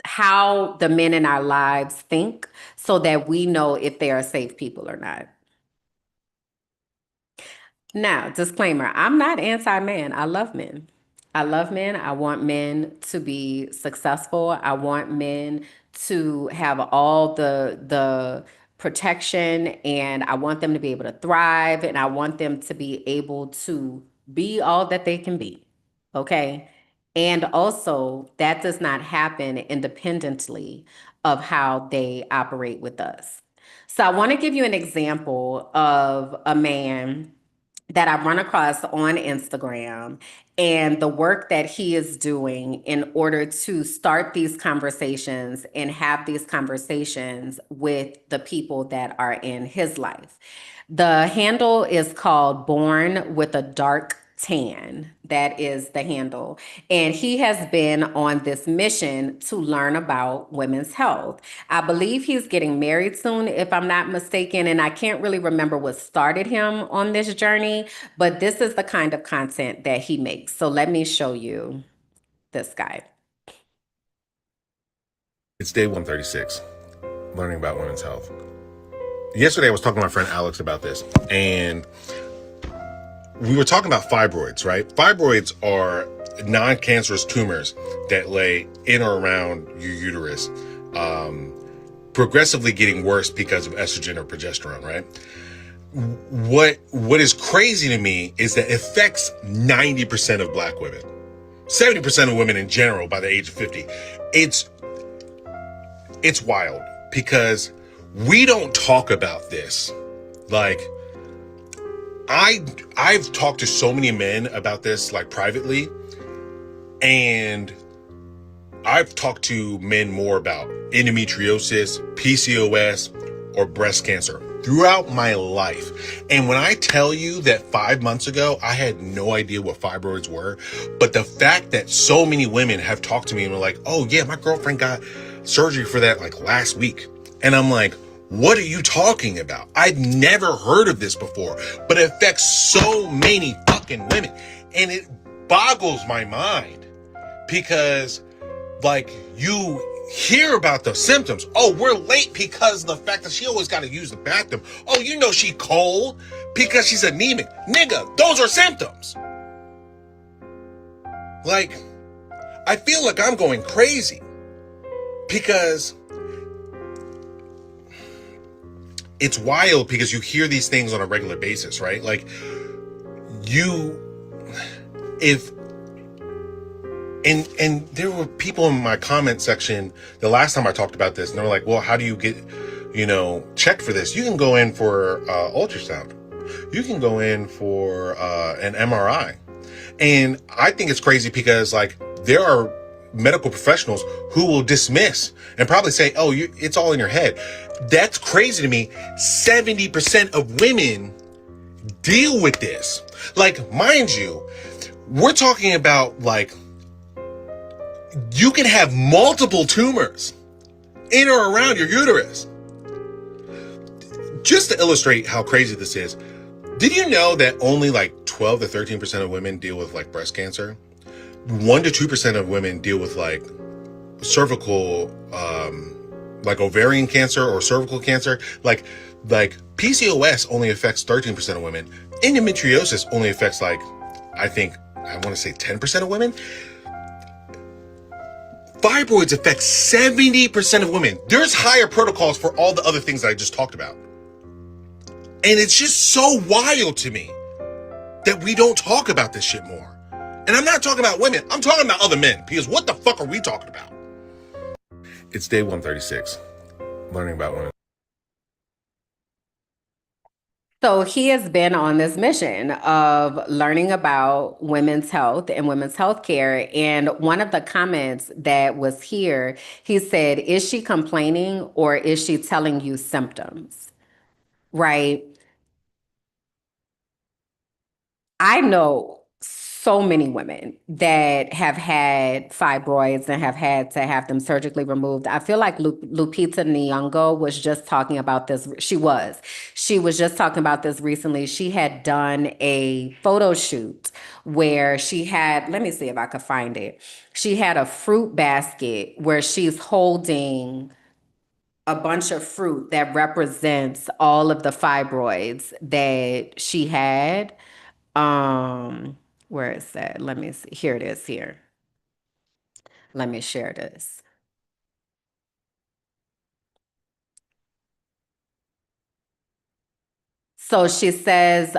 how the men in our lives think, so that we know if they are safe people or not. Now, disclaimer, I'm not anti-man. I love men. I love men. I want men to be successful. I want men to have all the protection, and I want them to be able to thrive, and I want them to be able to be all that they can be. Okay? And also, that does not happen independently of how they operate with us. So I want to give you an example of a man that I run across on Instagram and the work that he is doing in order to start these conversations and have these conversations with the people that are in his life. The handle is called Born with a Dark Tan. That is the handle. And he has been on this mission to learn about women's health. I believe he's getting married soon, if I'm not mistaken. And I can't really remember what started him on this journey, but this is the kind of content that he makes. So let me show you this guy. It's day 136, learning about women's health. Yesterday, I was talking to my friend Alex about this, and we were talking about fibroids, right? Fibroids are non-cancerous tumors that lay in or around your uterus, progressively getting worse because of estrogen or progesterone, right? What is crazy to me is that it affects 90% of Black women, 70% of women in general by the age of 50. It's wild because we don't talk about this. Like, I've talked to so many men about this, like privately, and I've talked to men more about endometriosis, PCOS, or breast cancer throughout my life. And when I tell you that 5 months ago, I had no idea what fibroids were, but the fact that so many women have talked to me and were like, oh yeah, my girlfriend got surgery for that like last week. And I'm like, what are you talking about? I've never heard of this before, but it affects so many fucking women. And it boggles my mind because, like, you hear about the symptoms. Oh, we're late because of the fact that she always got to use the bathroom. Oh, you know she cold because she's anemic. Nigga, those are symptoms. Like, I feel like I'm going crazy because it's wild because you hear these things on a regular basis, right? Like, and there were people in my comment section the last time I talked about this, and they were like, well, how do you get, checked for this? You can go in for ultrasound. You can go in for an MRI. And I think it's crazy because, like, there are medical professionals who will dismiss and probably say, oh, it's all in your head. That's crazy to me. 70% of women deal with this. Like, mind you, we're talking about, like, you can have multiple tumors in or around your uterus. Just to illustrate how crazy this is, did you know that only like 12 to 13% of women deal with like breast cancer? 1 to 2% of women deal with like cervical, like ovarian cancer or cervical cancer. Like PCOS only affects 13% of women. Endometriosis only affects like, I want to say 10% of women. Fibroids affect 70% of women. There's higher protocols for all the other things that I just talked about. And it's just so wild to me that we don't talk about this shit more. And I'm not talking about women. I'm talking about other men. Because what the fuck are we talking about? It's day 136. Learning about women. So he has been on this mission of learning about women's health and women's health care. And one of the comments that was here, he said, is she complaining or is she telling you symptoms? Right? I know so many women that have had fibroids and have had to have them surgically removed. I feel like Lupita Nyong'o was just talking about this. She was just talking about this recently. She had done a photo shoot where she had, let me see if I could find it. She had a fruit basket where she's holding a bunch of fruit that represents all of the fibroids that she had. Where is that? Let me see. Here it is here. Let me share this. So she says,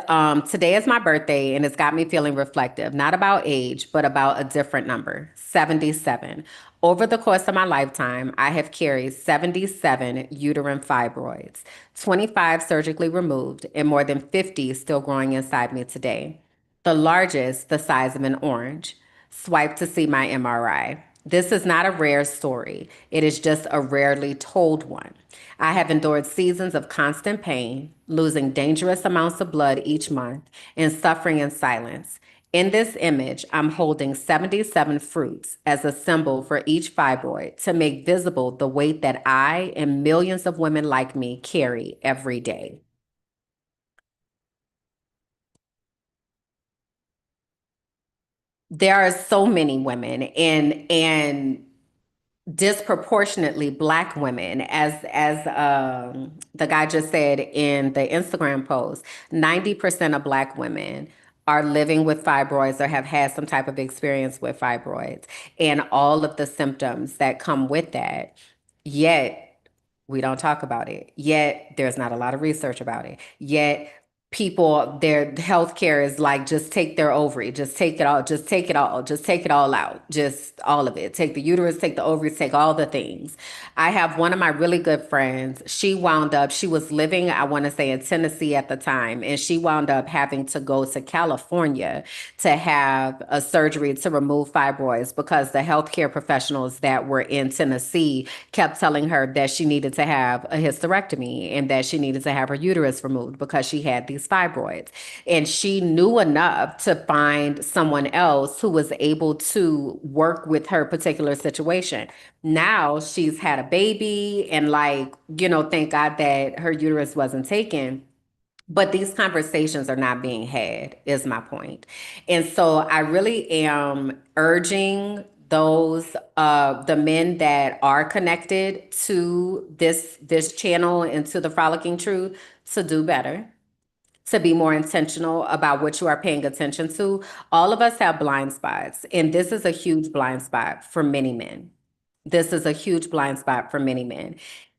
today is my birthday and it's got me feeling reflective, not about age, but about a different number, 77. Over the course of my lifetime, I have carried 77 uterine fibroids, 25 surgically removed, and more than 50 still growing inside me today. The largest, the size of an orange. Swipe to see my MRI. This is not a rare story. It is just a rarely told one. I have endured seasons of constant pain, losing dangerous amounts of blood each month, and suffering in silence. In this image, I'm holding 77 fruits as a symbol for each fibroid to make visible the weight that I and millions of women like me carry every day. There are so many women and disproportionately Black women, as the guy just said in the Instagram post, 90% of Black women are living with fibroids or have had some type of experience with fibroids and all of the symptoms that come with that. Yet we don't talk about it. Yet there's not a lot of research about it. Yet people, their healthcare is like, just take their ovary, just take it all, just take it all, just take it all out, just all of it. Take the uterus, take the ovaries, take all the things. I have one of my really good friends. She was living, I want to say, in Tennessee at the time, and she wound up having to go to California to have a surgery to remove fibroids because the healthcare professionals that were in Tennessee kept telling her that she needed to have a hysterectomy and that she needed to have her uterus removed because she had these fibroids. And she knew enough to find someone else who was able to work with her particular situation. Now she's had a baby and thank God that her uterus wasn't taken. But these conversations are not being had, is my point. And so I really am urging those the men that are connected to this channel and to the Frolicking Truth to do better, to be more intentional about what you are paying attention to. All of us have blind spots, and this is a huge blind spot for many men. This is a huge blind spot for many men.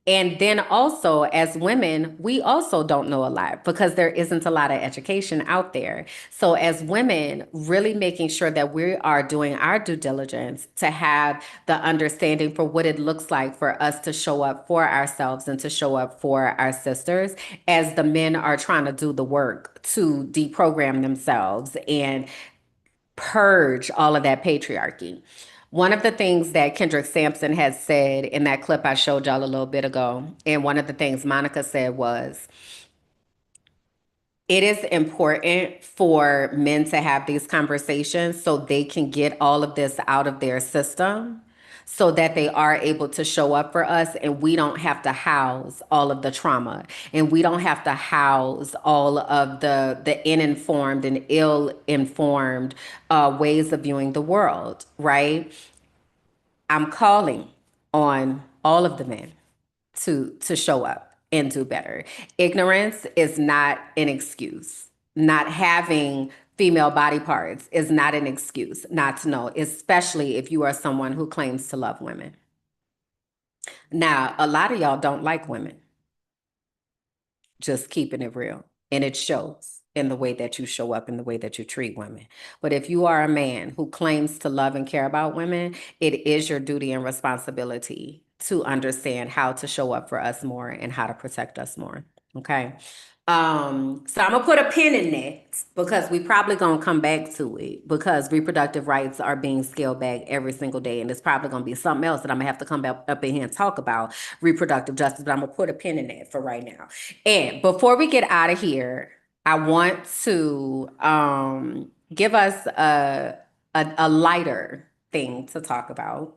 And then also, as women, we also don't know a lot because there isn't a lot of education out there. So as women, really making sure that we are doing our due diligence to have the understanding for what it looks like for us to show up for ourselves and to show up for our sisters as the men are trying to do the work to deprogram themselves and purge all of that patriarchy. One of the things that Kendrick Sampson has said in that clip I showed y'all a little bit ago, and one of the things Monica said was, it is important for men to have these conversations so they can get all of this out of their system so that they are able to show up for us, and we don't have to house all of the trauma, and we don't have to house all of the uninformed and ill-informed ways of viewing the world, right? I'm calling on all of the men to show up and do better. Ignorance is not an excuse. Not having female body parts is not an excuse not to know, especially if you are someone who claims to love women. Now, a lot of y'all don't like women. Just keeping it real. And it shows in the way that you show up, in the way that you treat women. But if you are a man who claims to love and care about women, it is your duty and responsibility to understand how to show up for us more and how to protect us more. Okay. So I'm gonna put a pin in that because we probably gonna come back to it because reproductive rights are being scaled back every single day, and it's probably gonna be something else that I'm gonna have to come back up in here and talk about reproductive justice. But I'm gonna put a pin in that for right now. And before we get out of here, I want to give us a lighter thing to talk about.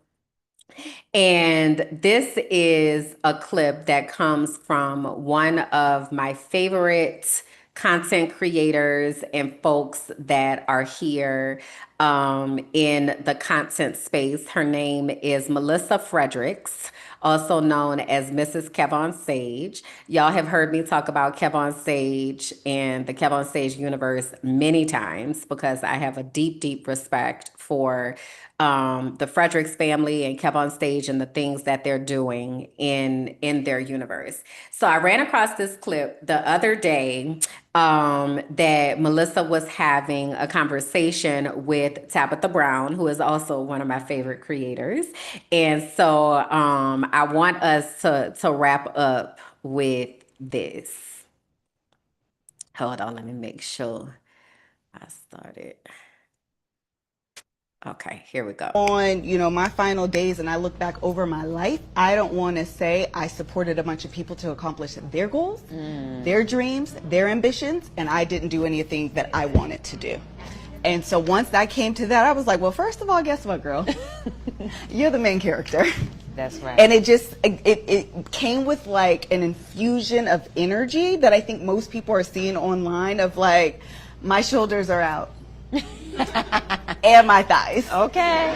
And this is a clip that comes from one of my favorite content creators and folks that are here in the content space. Her name is Melissa Fredericks, also known as Mrs. Kevon Sage. Y'all have heard me talk about Kevon Sage and the Kevon Sage universe many times because I have a deep, deep respect for the Fredericks family and Kevon Sage and the things that they're doing in their universe. So I ran across this clip the other day that Melissa was having a conversation with Tabitha Brown, who is also one of my favorite creators. And so I want us to wrap up with this. Hold on, let me make sure I started. Okay, here we go. On, my final days and I look back over my life, I don't want to say I supported a bunch of people to accomplish their goals, their dreams, their ambitions, and I didn't do anything that I wanted to do. And so once I came to that, I was like, well, first of all, guess what, girl? You're the main character. That's right. And it came with like an infusion of energy that I think most people are seeing online of like, my shoulders are out. And my thighs. Okay.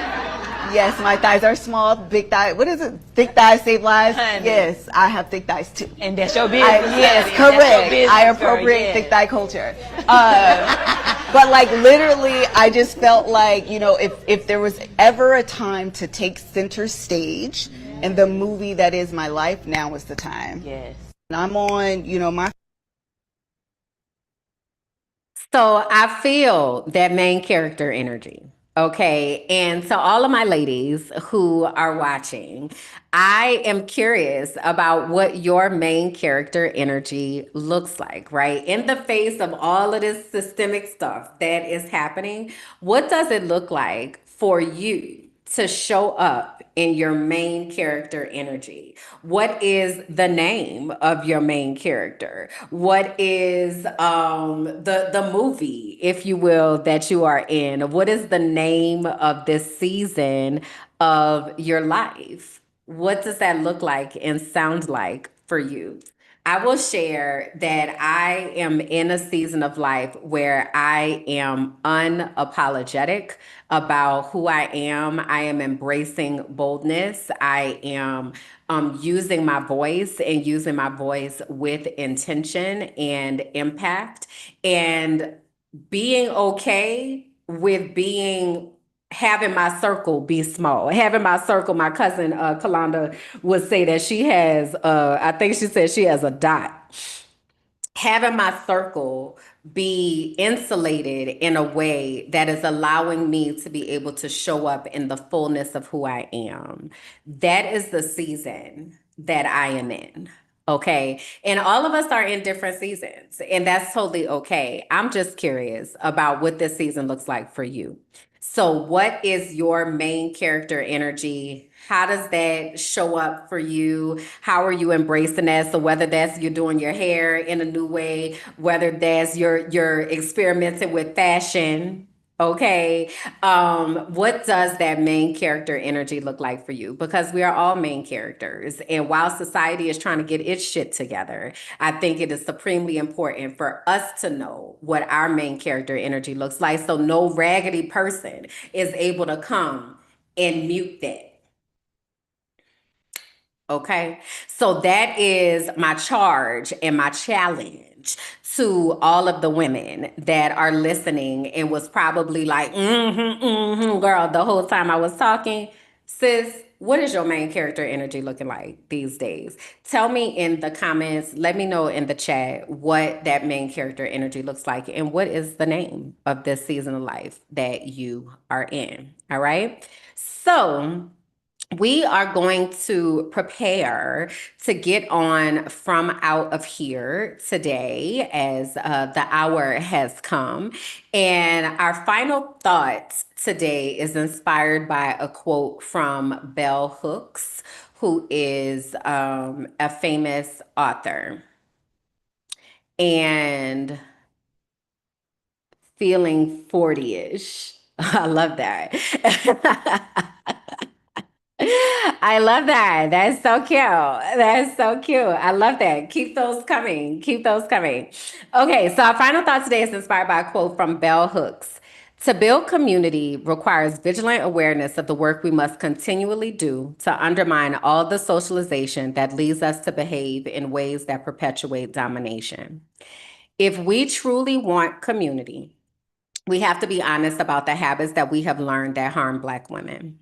Yes, my thighs are small, big thighs. What is it? Thick thighs save lives? Honey. Yes, I have thick thighs too. And that's your business. Yes, correct. I appropriate thick thigh culture. But like literally, I just felt like, if there was ever a time to take center stage in the movie that is my life, now is the time. Yes. And I'm on, my... So I feel that main character energy. Okay. And so all of my ladies who are watching, I am curious about what your main character energy looks like, right? In the face of all of this systemic stuff that is happening, what does it look like for you to show up in your main character energy? What is the name of your main character? What is the movie, if you will, that you are in? What is the name of this season of your life? What does that look like and sound like for you? I will share that I am in a season of life where I am unapologetic about who I am. I am embracing boldness. I am using my voice and using my voice with intention and impact, and being okay with having my circle be small. Having my circle, my cousin Kalanda would say that she has, I think she said she has a dot. Having my circle be insulated in a way that is allowing me to be able to show up in the fullness of who I am. That is the season that I am in. Okay. And all of us are in different seasons, and that's totally okay. I'm just curious about what this season looks like for you. So what is your main character energy? How does that show up for you? How are you embracing that? So whether that's you're doing your hair in a new way, whether that's you're experimenting with fashion, Okay. What does that main character energy look like for you? Because we are all main characters. And while society is trying to get its shit together, I think it is supremely important for us to know what our main character energy looks like. So no raggedy person is able to come and mute that. Okay. So that is my charge and my challenge to all of the women that are listening and was probably like, girl, the whole time I was talking. Sis, what is your main character energy looking like these days? Tell me in the comments, let me know in the chat what that main character energy looks like and what is the name of this season of life that you are in. All right. So we are going to prepare to get on from out of here today as the hour has come. And our final thought today is inspired by a quote from Bell Hooks, who is a famous author. And feeling 40-ish. I love that. I love that. That's so cute. That's so cute. I love that. Keep those coming. Keep those coming. Okay, so our final thought today is inspired by a quote from Bell Hooks. To build community requires vigilant awareness of the work we must continually do to undermine all the socialization that leads us to behave in ways that perpetuate domination. If we truly want community, we have to be honest about the habits that we have learned that harm Black women.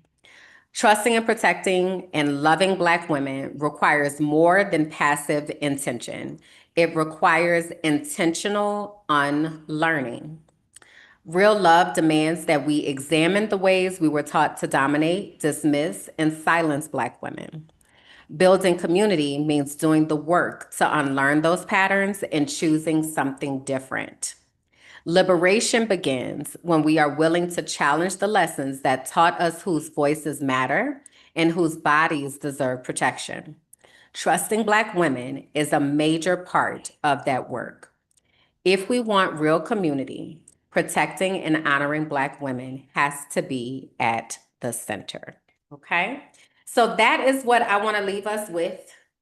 Trusting and protecting and loving Black women requires more than passive intention. It requires intentional unlearning. Real love demands that we examine the ways we were taught to dominate, dismiss, and silence Black women. Building community means doing the work to unlearn those patterns and choosing something different. Liberation begins when we are willing to challenge the lessons that taught us whose voices matter and whose bodies deserve protection. Trusting Black women is a major part of that work. If we want real community, protecting and honoring Black women has to be at the center. Okay? So that is what I want to leave us with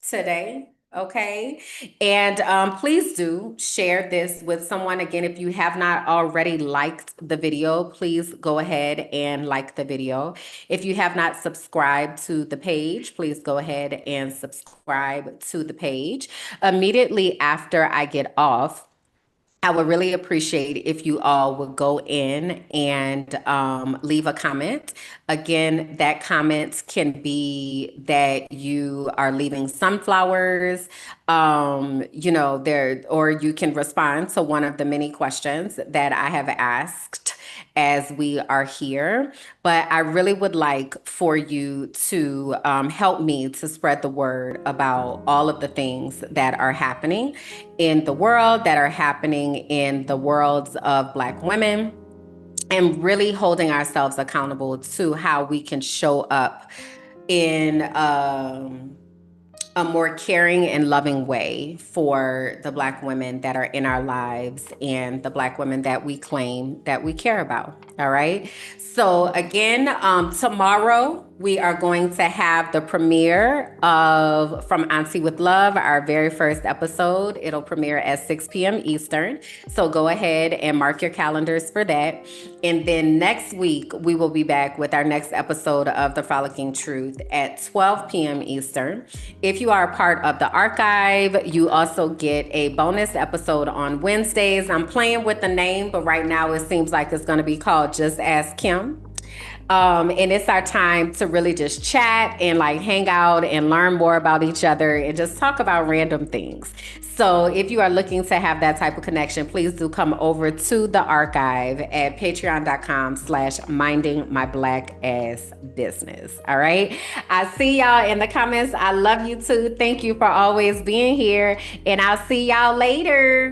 today. Okay. And please do share this with someone. Again, if you have not already liked the video, please go ahead and like the video. If you have not subscribed to the page, please go ahead and subscribe to the page. Immediately after I get off, I would really appreciate if you all would go in and leave a comment. Again, that comment can be that you are leaving sunflowers, there, or you can respond to one of the many questions that I have asked as we are here. But I really would like for you to help me to spread the word about all of the things that are happening in the world, that are happening in the worlds of Black women, and really holding ourselves accountable to how we can show up in a more caring and loving way for the Black women that are in our lives and the Black women that we claim that we care about. All right. So again, tomorrow we are going to have the premiere of From Auntie with Love, our very first episode. It'll premiere at 6 p.m. Eastern. So go ahead and mark your calendars for that. And then next week, we will be back with our next episode of The Frolicking Truth at 12 p.m. Eastern. If you are a part of the archive, you also get a bonus episode on Wednesdays. I'm playing with the name, but right now it seems like it's going to be called Just Ask Kim. And it's our time to really just chat and like hang out and learn more about each other and just talk about random things. So if you are looking to have that type of connection, please do come over to the archive at patreon.com/mindingmyblack-ass-business. All right. I see y'all in the comments. I love you too. Thank you for always being here, and I'll see y'all later.